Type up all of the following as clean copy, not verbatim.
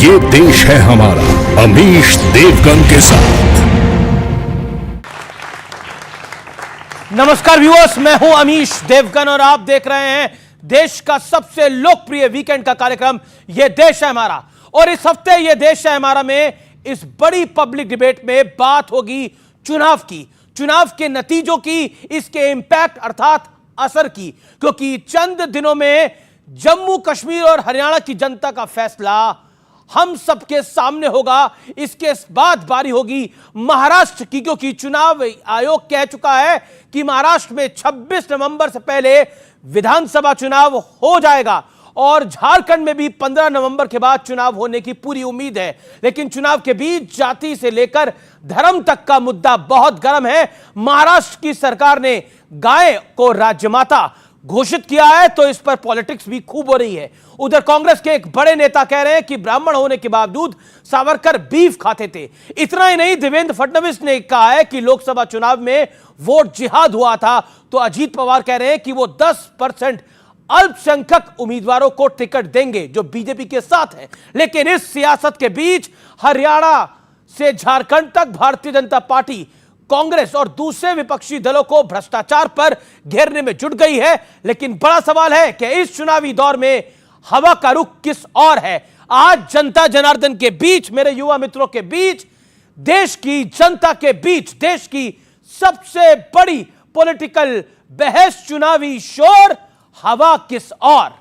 ये देश है हमारा, अमीश देवगन के साथ। नमस्कार व्यूअर्स, मैं हूं अमीश देवगन और आप देख रहे हैं देश का सबसे लोकप्रिय वीकेंड का कार्यक्रम ये देश है हमारा। और इस हफ्ते ये देश है हमारा में इस बड़ी पब्लिक डिबेट में बात होगी चुनाव की, चुनाव के नतीजों की, इसके इंपैक्ट अर्थात असर की, क्योंकि चंद दिनों में जम्मू कश्मीर और हरियाणा की जनता का फैसला हम सबके सामने होगा। इसके बाद बारी होगी महाराष्ट्र की, क्योंकि चुनाव आयोग कह चुका है कि महाराष्ट्र में 26 नवंबर से पहले विधानसभा चुनाव हो जाएगा और झारखंड में भी 15 नवंबर के बाद चुनाव होने की पूरी उम्मीद है। लेकिन चुनाव के बीच जाति से लेकर धर्म तक का मुद्दा बहुत गर्म है। महाराष्ट्र की सरकार ने गाय को राज्यमाता घोषित किया है, तो इस पर पॉलिटिक्स भी खूब हो रही है। उधर कांग्रेस के एक बड़े नेता कह रहे हैं कि ब्राह्मण होने के बावजूद सावरकर बीफ खाते थे। इतना ही नहीं, देवेंद्र फडणवीस ने कहा है कि लोकसभा चुनाव में वोट जिहाद हुआ था। तो अजीत पवार कह रहे हैं कि वो 10% अल्पसंख्यक उम्मीदवारों को टिकट देंगे जो बीजेपी के साथ है। लेकिन इस सियासत के बीच हरियाणा से झारखंड तक भारतीय जनता पार्टी कांग्रेस और दूसरे विपक्षी दलों को भ्रष्टाचार पर घेरने में जुट गई है। लेकिन बड़ा सवाल है कि इस चुनावी दौर में हवा का रुख किस ओर है। आज जनता जनार्दन के बीच, मेरे युवा मित्रों के बीच, देश की जनता के बीच, देश की सबसे बड़ी पॉलिटिकल बहस, चुनावी शोर, हवा किस ओर।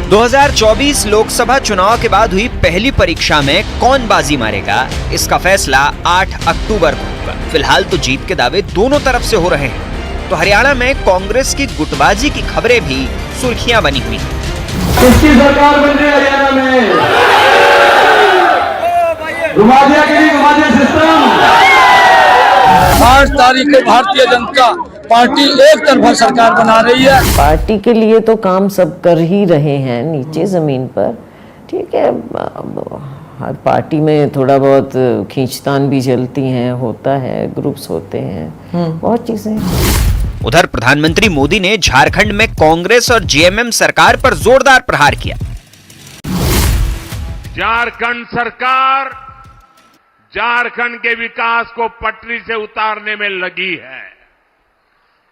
2024 लोकसभा चुनाव के बाद हुई पहली परीक्षा में कौन बाजी मारेगा, इसका फैसला 8 अक्टूबर को होगा। फिलहाल तो जीत के दावे दोनों तरफ से हो रहे हैं। तो हरियाणा में कांग्रेस की गुटबाजी की खबरें भी सुर्खियां बनी हुई हैं। किसकी सरकार बन रही है हरियाणा में? घुमा दिया सिस्टम। 8 तारीख को भारतीय जनता पार्टी एक तरफा सरकार बना रही है। पार्टी के लिए तो काम सब कर ही रहे हैं नीचे जमीन पर, ठीक है। हर पार्टी में थोड़ा बहुत खींचतान भी चलती हैं, होता है, ग्रुप्स होते हैं, बहुत चीजें। उधर प्रधानमंत्री मोदी ने झारखंड में कांग्रेस और जेएमएम सरकार पर जोरदार प्रहार किया। झारखंड सरकार झारखंड के विकास को पटरी से उतारने में लगी है।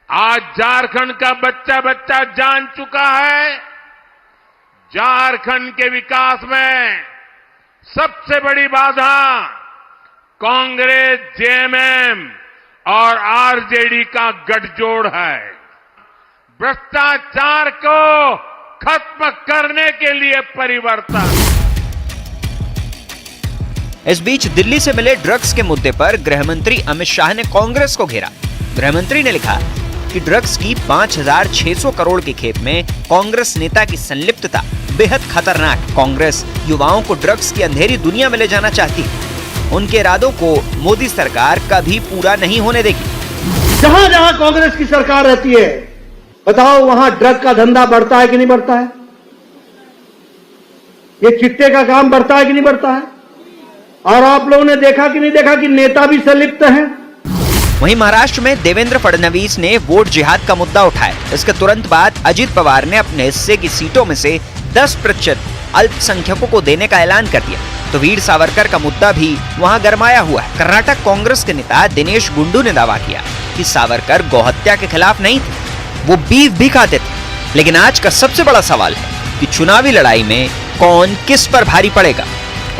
आज झारखंड का बच्चा बच्चा जान चुका है, झारखंड के विकास में सबसे बड़ी बाधा कांग्रेस, जेएमएम और आरजेडी का गठजोड़ है। भ्रष्टाचार को खत्म करने के लिए परिवर्तन। इस बीच दिल्ली से मिले ड्रग्स के मुद्दे पर गृहमंत्री अमित शाह ने कांग्रेस को घेरा। गृहमंत्री ने लिखा कि ड्रग्स की 5,600 करोड़ के खेप में कांग्रेस नेता की संलिप्तता बेहद खतरनाक। कांग्रेस युवाओं को ड्रग्स की अंधेरी दुनिया में ले जाना चाहती है। उनके इरादों को मोदी सरकार कभी पूरा नहीं होने देगी। जहां जहां कांग्रेस की सरकार रहती है, बताओ वहां ड्रग का धंधा बढ़ता है कि नहीं बढ़ता है? ये चिट्टे का काम बढ़ता है कि नहीं बढ़ता है? और आप लोगों ने देखा कि नहीं देखा कि नेता भी संलिप्त हैं? वहीं महाराष्ट्र में देवेंद्र फडणवीस ने वोट जिहाद का मुद्दा उठाया। इसके तुरंत बाद अजीत पवार ने अपने हिस्से की सीटों में से 10% अल्पसंख्यकों को देने का ऐलान कर दिया। तो वीर सावरकर का मुद्दा भी वहां गरमाया हुआ है। कर्नाटक कांग्रेस के नेता दिनेश गुंडू ने दावा किया कि सावरकर गौहत्या के खिलाफ नहीं थे, वो बीफ भी खाते थे। लेकिन आज का सबसे बड़ा सवाल है कि चुनावी लड़ाई में कौन किस पर भारी पड़ेगा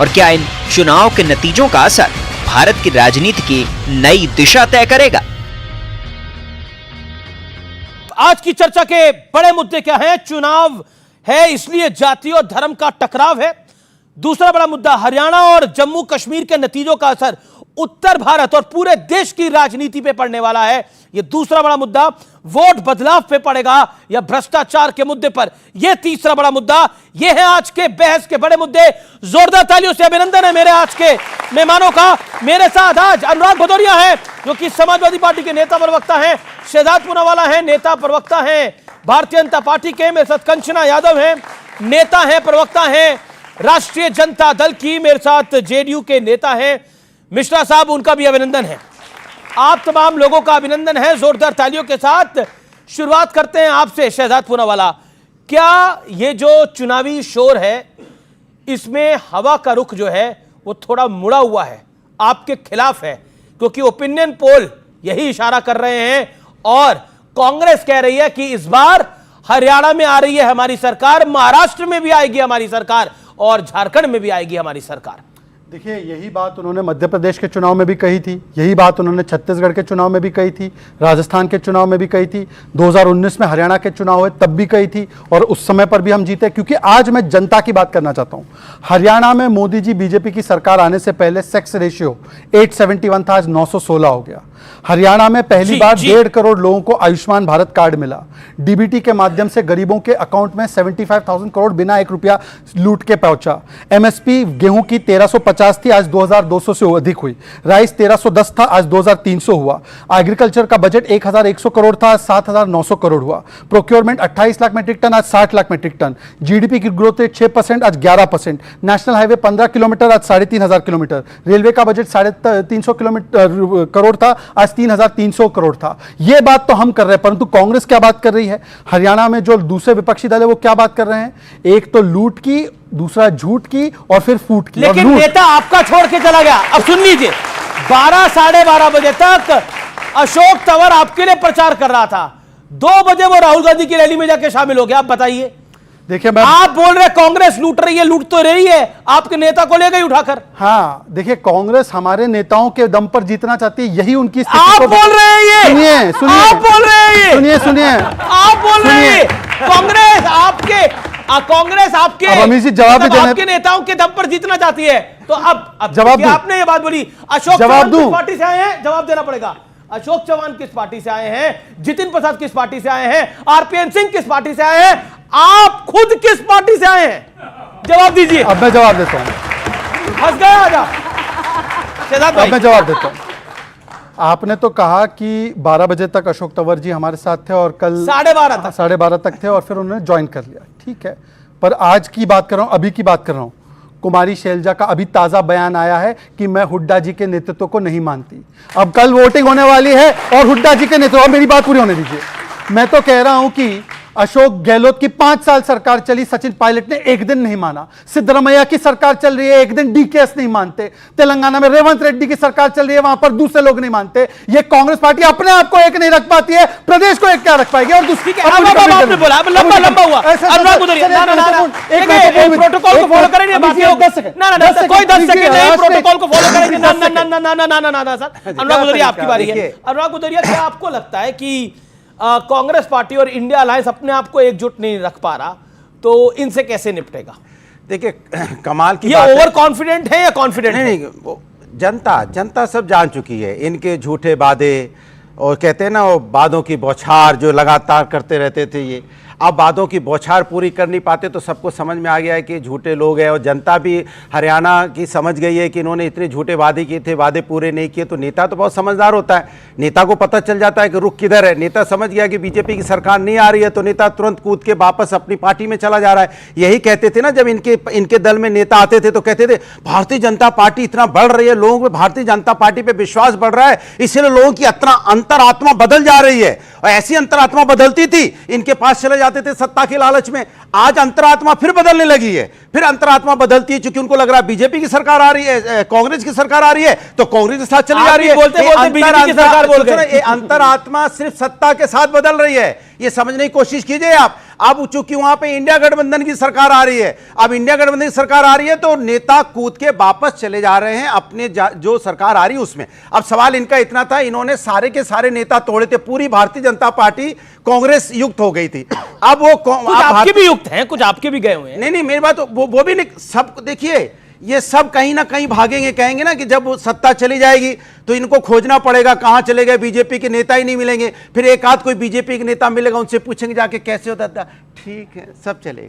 और क्या इन चुनाव के नतीजों का असर भारत की राजनीति की नई दिशा तय करेगा। आज की चर्चा के बड़े मुद्दे क्या हैं? चुनाव है इसलिए जाति और धर्म का टकराव है। दूसरा बड़ा मुद्दा हरियाणा और जम्मू कश्मीर के नतीजों का असर उत्तर भारत और पूरे देश की राजनीति पे पड़ने वाला है। यह दूसरा बड़ा मुद्दा। वोट बदलाव पे पड़ेगा या भ्रष्टाचार के मुद्दे पर, यह तीसरा बड़ा मुद्दा। यह है आज के बहस के बड़े मुद्दे। जोरदार तालियों से अभिनंदन है मेरे आज के मेहमानों का। मेरे साथ आज अनुराग भदौरिया हैं, जो कि समाजवादी पार्टी के नेता प्रवक्ता हैं, शहजाद पूनावाला हैं, नेता प्रवक्ता हैं भारतीय जनता पार्टी के। मेरे साथ कंचना यादव हैं, नेता हैं, प्रवक्ता हैं राष्ट्रीय जनता दल की। मेरे साथ जेडीयू के नेता हैं मिश्रा साहब, उनका भी अभिनंदन है। आप तमाम लोगों का अभिनंदन है। जोरदार तालियों के साथ शुरुआत करते हैं आपसे शहजाद पूनावाला। क्या ये जो चुनावी शोर है इसमें हवा का रुख जो है वो थोड़ा मुड़ा हुआ है, आपके खिलाफ है? क्योंकि ओपिनियन पोल यही इशारा कर रहे हैं और कांग्रेस कह रही है कि इस बार हरियाणा में आ रही है हमारी सरकार, महाराष्ट्र में भी आएगी हमारी सरकार और झारखंड में भी आएगी हमारी सरकार। देखिए, यही बात उन्होंने मध्य प्रदेश के चुनाव में भी कही थी, यही बात उन्होंने छत्तीसगढ़ के चुनाव में भी कही थी, राजस्थान के चुनाव में भी कही थी, 2019 में हरियाणा के चुनाव हुए तब भी कही थी और उस समय पर भी हम जीते। क्योंकि आज मैं जनता की बात करना चाहता हूं। हरियाणा में मोदी जी बीजेपी की सरकार आने से पहले सेक्स रेशियो 871 था, आज 916 हो गया। हरियाणा में पहली बार 1.5 करोड़ लोगों को आयुष्मान भारत कार्ड मिला। डीबीटी के माध्यम से गरीबों के अकाउंट में 75,000 करोड़ बिना 1 रुपया लूट के पहुंचा। एमएसपी गेहूं की 1350 थी, आज 2200 से अधिक हुई। राइस 1310 था, आज 2300 हुआ। एग्रीकल्चर का बजट 1100 करोड़ था, आज 7900 करोड़ हुआ। प्रोक्योरमेंट 28 लाख मीट्रिक टन, आज 60 लाख मीट्रिक टन। जीडीपी की ग्रोथ रेट 6%, आज 11%। नेशनल हाईवे 15 किलोमीटर, आज 3500 किलोमीटर। रेलवे का बजट 350 करोड़ था, आज 3300 करोड़ था। यह बात तो हम कर रहे हैं, परंतु कांग्रेस क्या बात कर रही है? हरियाणा में जो दूसरे विपक्षी दल है वो क्या बात कर रहे हैं? एक तो लूट की, दूसरा झूठ की और फिर फूट की। लेकिन नेता आपका छोड़ के चला गया। अब सुन लीजिए, 12 साढ़े 12 बजे तक अशोक तंवर आपके लिए प्रचार कर रहा था, 2 बजे वो राहुल गांधी की रैली में जाके शामिल हो गया। आप बताइए। देखिए, आप बोल रहे कांग्रेस लूट रही है, लूट तो रही है, आपके नेता को ले गई उठाकर। हाँ, देखिए, कांग्रेस हमारे नेताओं के दम पर जीतना चाहती है, यही उनकी स्थिति आप बोल रहे हैं ये, सुनिए, आप बोल रहे हैं ये, सुनिए, आप बोल रहे हैं कांग्रेस आपके अमीश जी जवाब मतलब आपके नेताओं के दम पर जीतना चाहती है। तो अब जवाब आपने ये बात बोली, अशोक चौहान किस पार्टी से आए हैं? जवाब देना पड़ेगा। अशोक चौहान किस पार्टी से आए हैं? जितिन प्रसाद किस पार्टी से आए हैं? आरपीएन सिंह किस पार्टी से आए हैं? आप खुद किस पार्टी से आए हैं? जवाब दीजिए। अब मैं जवाब देता हूं। फंस गया आजा शहजाद भाई। अब मैं जवाब देता हूं। आपने तो कहा कि 12 बजे तक अशोक तंवर जी हमारे साथ थे और कल 12:30 तक थे और फिर उन्होंने ज्वाइन कर लिया। ठीक है, पर आज की बात कर रहा हूं, अभी की बात कर रहा हूं। कुमारी शैलजा का अभी ताजा बयान आया है कि मैं हुड्डा जी के नेतृत्व को नहीं मानती। अब कल वोटिंग होने वाली है और हुड्डा जी के नेतृत्व, मेरी बात पूरी होने दीजिए। मैं तो कह रहा हूं कि अशोक गहलोत की 5 साल सरकार चली, सचिन पायलट ने एक दिन नहीं माना। सिद्धरामैया की सरकार चल रही है, एक दिन डीकेएस नहीं मानते। तेलंगाना में रेवंत रेड्डी की सरकार चल रही है, वहां पर दूसरे लोग नहीं मानते। ये कांग्रेस पार्टी अपने आप को एक नहीं रख पाती है, प्रदेश को एक क्या रख पाएगी? और दूसरी आपने बोला लंबा हुआ अनुराग गुदरिया, प्रोटोकॉल को फॉलो करेंगे, कोई 10 सेकंड नहीं, प्रोटोकॉल को फॉलो करेंगे। ना सर, अनुराग गुदरिया आपकी बारी है। अनुराग गुदरिया, क्या आपको लगता है कि कांग्रेस पार्टी और इंडिया अलायंस अपने आप को एकजुट नहीं रख पा रहा, तो इनसे कैसे निपटेगा? देखिए, कमाल की ये बात ओवर कॉन्फिडेंट है या कॉन्फिडेंट है? नहीं, वो जनता सब जान चुकी है इनके झूठे वादे, और कहते हैं ना वो वादों की बौछार जो लगातार करते रहते थे। ये अब वादों की बौछार पूरी कर नहीं पाते तो सबको समझ में आ गया है कि झूठे लोग हैं। और जनता भी हरियाणा की समझ गई है कि इन्होंने इतने झूठे वादे किए थे, वादे पूरे नहीं किए। तो नेता तो बहुत समझदार होता है, नेता को पता चल जाता है कि रुख किधर है। नेता समझ गया कि बीजेपी की सरकार नहीं आ रही है तो नेता तुरंत कूद के वापस अपनी पार्टी में चला जा रहा है। यही कहते थे ना, जब इनके दल में नेता आते थे तो कहते थे भारतीय जनता पार्टी इतना बढ़ रही है, लोगों में भारतीय जनता पार्टी पर विश्वास बढ़ रहा है, इसलिए लोगों की अंतरात्मा बदल जा रही है। और ऐसी अंतरात्मा बदलती थी, इनके पास चले जाते थे सत्ता के लालच में। आज अंतरात्मा फिर बदलने लगी है, फिर अंतरात्मा बदलती है क्योंकि उनको लग रहा है बीजेपी की सरकार आ रही है, कांग्रेस की सरकार आ रही है तो कांग्रेस के साथ चली जा रही है। बीजेपी की सरकार बोल गए, अंतरात्मा सिर्फ सत्ता के साथ बदल रही है, ये समझने की कोशिश कीजिए आप। अब चूंकि वहां पे इंडिया गठबंधन की सरकार आ रही है, अब इंडिया गठबंधन की सरकार आ रही है तो नेता कूद के वापस चले जा रहे हैं अपने जो सरकार आ रही है उसमें। अब सवाल इनका इतना था, इन्होंने सारे के सारे नेता तोड़े थे, पूरी भारतीय जनता पार्टी कांग्रेस युक्त हो गई थी। अब वो आपके भी युक्त हैं, कुछ आपके भी गए हुए हैं। नहीं, मेरी बात वो भी नहीं। सब देखिए, ये सब कहीं ना कहीं भागेंगे, कहेंगे ना कि जब सत्ता चली जाएगी तो इनको खोजना पड़ेगा, कहां चले गए, बीजेपी के नेता ही नहीं मिलेंगे। फिर एक आध कोई बीजेपी के नेता मिलेगा, उनसे पूछेंगे जाके कैसे होता था, ठीक है, सब चले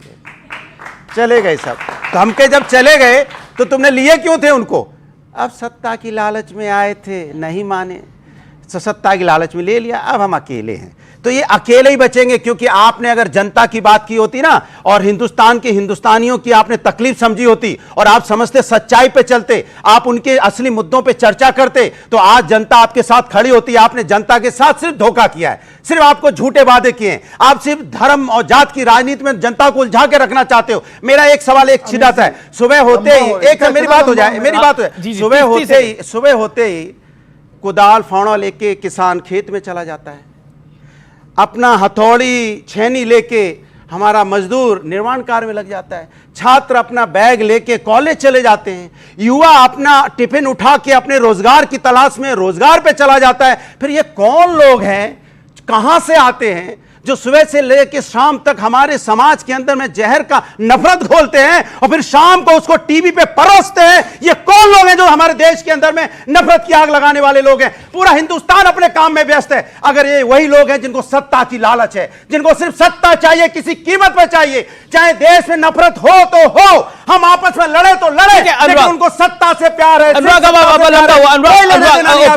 गए सब। तो हमके जब चले गए तो तुमने लिए क्यों थे उनको? अब सत्ता की लालच में आए थे, नहीं माने, सत्ता की लालच में ले लिया, अब हम अकेले हैं। तो ये अकेले ही बचेंगे, क्योंकि आपने अगर जनता की बात की होती ना और हिंदुस्तान के हिंदुस्तानियों की आपने तकलीफ समझी होती और आप समझते सच्चाई पे चलते, आप उनके असली मुद्दों पे चर्चा करते, तो आज जनता आपके साथ खड़ी होती। आपने जनता के साथ सिर्फ धोखा किया है, सिर्फ आपको झूठे वादे किए हैं, आप सिर्फ धर्म और जात की राजनीति में जनता को उलझा के रखना चाहते हो। मेरा एक सवाल एक सीधा सा है, सुबह होते ही एक मेरी बात हो जाए, मेरी बात हो जाए, सुबह होते ही कुदाल फावड़ा लेके किसान खेत में चला जाता है, अपना हथौड़ी छेनी लेके हमारा मजदूर निर्माण कार्य में लग जाता है, छात्र अपना बैग लेके कॉलेज चले जाते हैं, युवा अपना टिफिन उठा के अपने रोजगार की तलाश में रोजगार पे चला जाता है। फिर ये कौन लोग हैं, कहां से आते हैं, जो सुबह से लेकर शाम तक हमारे समाज के अंदर में जहर का नफरत घोलते हैं और फिर शाम को उसको टीवी पे परोसते हैं? ये कौन लोग हैं जो हमारे देश के अंदर में नफरत की आग लगाने वाले लोग हैं? पूरा हिंदुस्तान अपने काम में व्यस्त है। अगर ये वही लोग हैं जिनको सत्ता की लालच है, जिनको सिर्फ सत्ता चाहिए, किसी कीमत पर चाहिए, चाहे देश में नफरत हो तो हो, हम आपस में लड़े तो लड़े, लेकिन उनको सत्ता से प्यार है।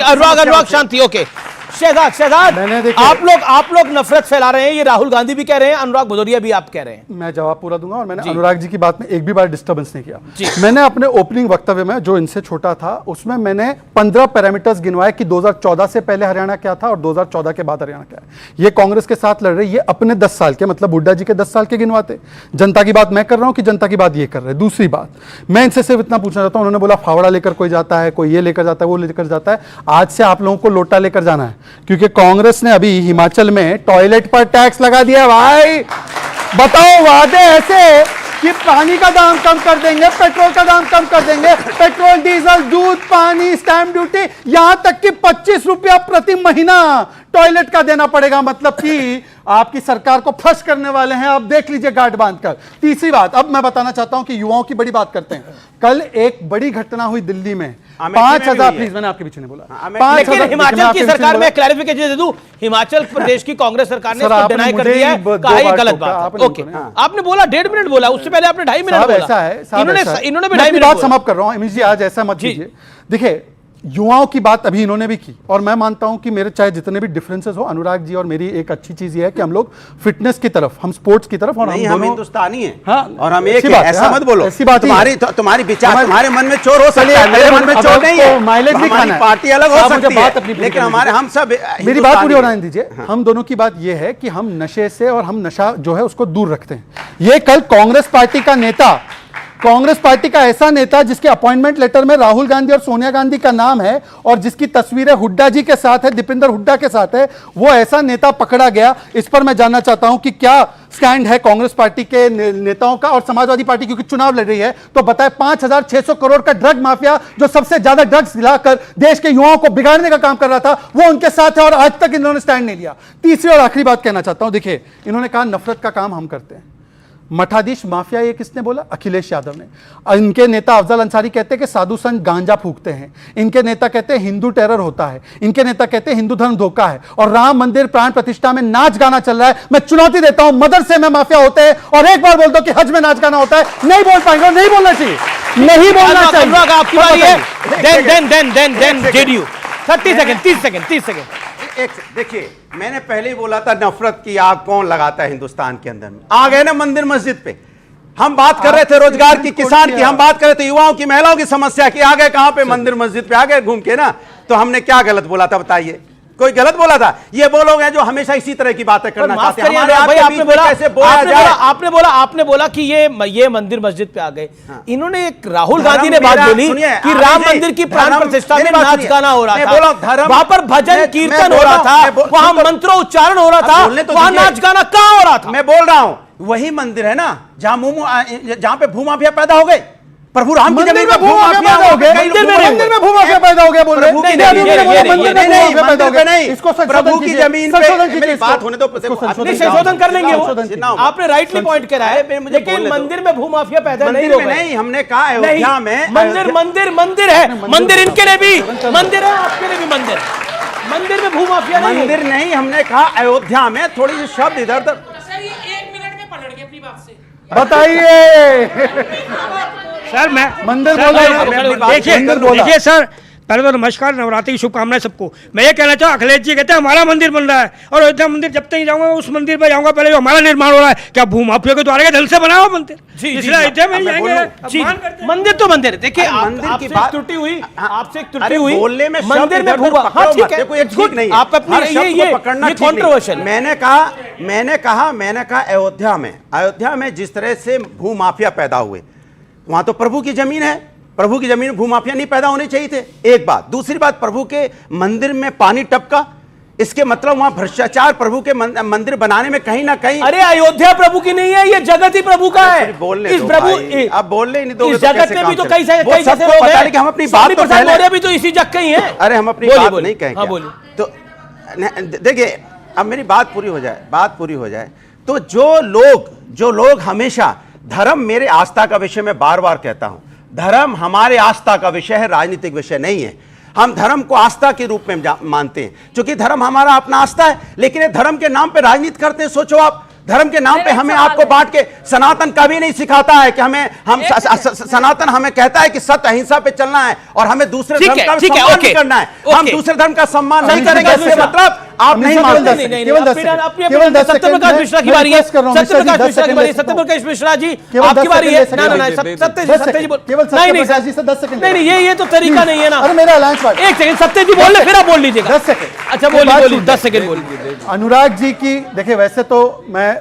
अनुराग शांति। ओके शहजाद, आप लोग नफरत फैला रहे हैं, ये राहुल गांधी भी कह रहे हैं, अनुराग भदौरिया भी आप कह रहे हैं। मैं जवाब पूरा दूंगा, और मैंने अनुराग जी की बात में एक भी बार डिस्टर्बेंस नहीं किया। मैंने अपने ओपनिंग वक्तव्य में, जो इनसे छोटा था, उसमें मैंने 15 पैरामीटर्स गिनवाए कि 2014 से पहले हरियाणा क्या था और 2014 के बाद हरियाणा क्या है। ये कांग्रेस के साथ लड़ रहे, ये अपने 10 साल के, मतलब हुड्डा जी के 10 साल के गिनवाते। जनता की बात मैं कर रहा हूं कि जनता की बात ये कर रहे। दूसरी बात, मैं इनसे सिर्फ इतना पूछना चाहता हूं, उन्होंने बोला फावड़ा लेकर कोई जाता है, कोई ये लेकर जाता है, वो लेकर जाता है। आज से आप लोगों को लोटा लेकर जाना है, क्योंकि कांग्रेस ने अभी हिमाचल में टॉयलेट पर टैक्स लगा दिया। भाई बताओ, वादे ऐसे कि पानी का दाम कम कर देंगे, पेट्रोल का दाम कम कर देंगे, पेट्रोल, डीजल, दूध, पानी, स्टैंप ड्यूटी, यहां तक कि 25 रुपया प्रति महीना टॉयलेट का देना पड़ेगा। मतलब कि आपकी सरकार को फ्लश करने वाले हैं, आप देख लीजिए गार्ड बांधकर। तीसरी बात, अब मैं बताना चाहता हूं कि युवाओं की बड़ी बात करते हैं। कल एक बड़ी घटना हुई दिल्ली में, 5,000, प्लीज मैंने आपके पीछे नहीं बोला, लेकिन हिमाचल की सरकार में क्लैरिफिकेशन दे दूं, हिमाचल प्रदेश की कांग्रेस सरकार ने इसको डिनाई कर दिया है, कहा ये गलत बात है। ओके, आपने बोला 1.5 मिनट बोला, उससे पहले आपने 2.5 मिनट बोला। ऐसा है, इन्होंने भी 2.5 मिनट बात समाप्त कर रहा हूं। अमित जी आज ऐसा मत कीजिए। देखिए, युवाओं की बात अभी इन्होंने भी की, और मैं मानता हूं कि मेरे चाहे जितने भी डिफरेंसेस हो, अनुराग जी और मेरी एक अच्छी चीज ये है कि हम लोग फिटनेस की तरफ, हम स्पोर्ट्स की तरफ, और हम हिंदुस्तानी हैं। हाँ, और हम एक ऐसा मत बोलो, ऐसी बात तुम्हारी विचार, तुम्हारे मन में चोर हो सकता है, मेरे मन में चोर नहीं है। माइलेज भी खाना है, पार्टी अलग हो सकती है, लेकिन हमारे, हम सब, मेरी बात पूरी होने दीजिए। हम दोनों की बात यह है कि हम नशे से, और हम नशा जो है उसको दूर रखते हैं। ये कल कांग्रेस पार्टी का नेता, कांग्रेस पार्टी का ऐसा नेता जिसके अपॉइंटमेंट लेटर में राहुल गांधी और सोनिया गांधी का नाम है, और जिसकी तस्वीरें हुड्डा जी के साथ है, दीपेंद्र हुड्डा के साथ है, वो ऐसा नेता पकड़ा गया। इस पर मैं जानना चाहता हूं कि क्या स्टैंड है कांग्रेस पार्टी के नेताओं का और समाजवादी पार्टी, क्योंकि चुनाव लड़ रही है, तो बताए 5,600 करोड़ का ड्रग माफिया, जो सबसे ज्यादा ड्रग्स दिलाकर देश के युवाओं को बिगाड़ने का काम कर रहा था, वो उनके साथ है, और आज तक इन्होंने स्टैंड नहीं लिया। तीसरी और आखिरी बात कहना चाहता हूं, देखिए, इन्होंने कहा नफरत का काम हम करते हैं। मठाधीश माफिया, ये किसने बोला? अखिलेश यादव ने। इनके नेता अफजल अंसारी कहते हैं कि साधु संत गांजा फूकते हैं। इनके नेता कहते हैं हिंदू टेरर होता है। इनके नेता कहते हैं हिंदू धर्म धोखा है, और राम मंदिर प्राण प्रतिष्ठा में नाच गाना चल रहा है। मैं चुनौती देता हूं, मदरसे में माफिया होते हैं, और एक बार बोल दो कि हज में नाच गाना होता है, नहीं बोल पाएंगे, नहीं बोलना चाहिए, नहीं बोलना चाहिए। आपकी बारी है। Then JDU 30 second. एक देखिए, मैंने पहले ही बोला था, नफरत की आग कौन लगाता है हिंदुस्तान के अंदर में? आ गए ना मंदिर मस्जिद पे। हम बात कर रहे थे रोजगार की, किसान की, हम बात कर रहे थे युवाओं की, महिलाओं की समस्या की, आ गए कहां पे? मंदिर मस्जिद पे आ गए घूम के ना। तो हमने क्या गलत बोला था बताइए? कोई गलत बोला था? ये वो लोग हैं जो हमेशा इसी तरह की बातें करना चाहते हैं। आपने बोला कि ये मंदिर मस्जिद पे आ गए। इन्होंने एक राहुल गांधी ने बात बोली कि राम मंदिर की प्राण प्रतिष्ठा में नाच गाना हो रहा था, वहां पर भजन कीर्तन हो रहा था, वहां मंत्रोच्चारण हो रहा था, वहां नाच गाना कहां हो रहा था? मैं बोल रहा हूं, वही मंदिर है ना जहां पे भूमाफिया पैदा हो गए। प्रभु राम की जमीन में भूमाफिया पैदा हो गए, मंदिर में भूमाफिया पैदा हो गया बोल रहे हैं। इसको प्रभु की जमीन पे बात होने दो, संशोधन कर लेंगे वो। आपने राइटली पॉइंट करा है, लेकिन मंदिर में भूमाफिया पैदा नहीं हो गए। हमने कहा अयोध्या में मंदिर है, मंदिर इनके लिए भी मंदिर है, आपके लिए भी मंदिर में भूमाफिया नहीं, मंदिर नहीं। हमने कहा अयोध्या में थोड़ी सी शब्द इधर उधर। बताइए सर, मैं मंदिर बोला, देखिए सर, पहले तो नमस्कार, नवरात्रि की शुभकामनाएं सबको। मैं ये कहना चाहूँ, अखिलेश जी कहते हैं हमारा मंदिर बन रहा है और अयोध्या मंदिर जब तक नहीं जाऊंगा उस मंदिर पे जाऊंगा पहले जो हमारा निर्माण हो रहा है। क्या भूमाफिया के द्वारा ढल से बना हुआ मंदिर? इसलिए अयोध्या में जाएंगे। मंदिर तो मंदिर, देखिए आपसे त्रुटि हुई, आपसे एक त्रुटि हुई बोलने में, मंदिर में भूमा, हाँ ठीक है, आप अपनी ये कंट्रोवर्शियल। मैंने कहा अयोध्या में जिस तरह से भूमाफिया पैदा हुए, वहां तो प्रभु की जमीन है, प्रभु की जमीन में भूमाफिया नहीं पैदा होने चाहिए थे, एक बात। दूसरी बात, प्रभु के मंदिर में पानी टपका, इसके मतलब वहां भ्रष्टाचार प्रभु के मंदिर बनाने में कहीं ना कहीं। अरे अयोध्या प्रभु की नहीं है, ये जगत ही प्रभु का है। बोलने इस प्रभु अब बोलने नहीं दोगे इस जगत में भी तो कई सारे लोग हैं कि हम अपनी बात तो पहले भी तो इसी जग के ही हैं। अरे हम अपनी बात नहीं कहेंगे तो देखिए, अब मेरी बात पूरी हो जाए तो जो लोग हमेशा धर्म मेरे आस्था का विषय, मैं बार बार कहता हूं, धर्म हमारे आस्था का विषय है, राजनीतिक विषय नहीं है। हम धर्म को आस्था के रूप में मानते हैं, क्योंकि धर्म हमारा अपना आस्था है। लेकिन ये धर्म के नाम पे राजनीति करते हैं। सोचो आप, धर्म के नाम पे हमें आपको बांट के, सनातन कभी नहीं सिखाता है कि सनातन हमें कहता है कि सत्य अहिंसा पे चलना है और हमें दूसरे धर्म का सम्मान नहीं करना है। हम दूसरे धर्म का सम्मान नहीं करेंगे, इससे मतलब आप नहीं मानते। सत्यप्रकाश मिश्रा की बारी है, सत्यप्रकाश मिश्रा की बारी है, सत्यप्रकाश मिश्रा जी आपकी बारी है। नहीं, ये तो तरीका नहीं है ना। एक सेकंड, सत्य जी बोल ले, फिर आप बोल लीजिएगा। अच्छा बोलिए, 10 सेकंड बोलिए। अनुराग जी की देखिए, वैसे तो मैं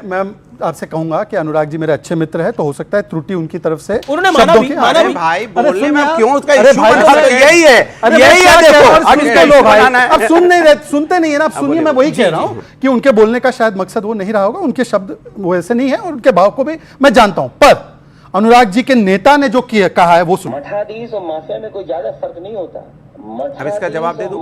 आपसे कहूंगा कि अनुराग जी मेरे अच्छे मित्र हैं, तो हो सकता है त्रुटि उनकी तरफ से उन्होंने माना भी। भाई बोलने में क्यों उसका इश्यू बना? तो यही है देखो, अब सुनते नहीं है ना। अब सुनिए, मैं वही कह रहा हूं कि उनके बोलने का शायद मकसद वो नहीं रहा होगा, उनके शब्द वो ऐसे नहीं है और उनके भाव को भी मैं जानता हूं। पर अनुराग जी के नेता ने जो कहा है वो सुनो। मठाधीश और माफिया में कोई ज्यादा फर्क नहीं होता। अब इसका जवाब दे दूं?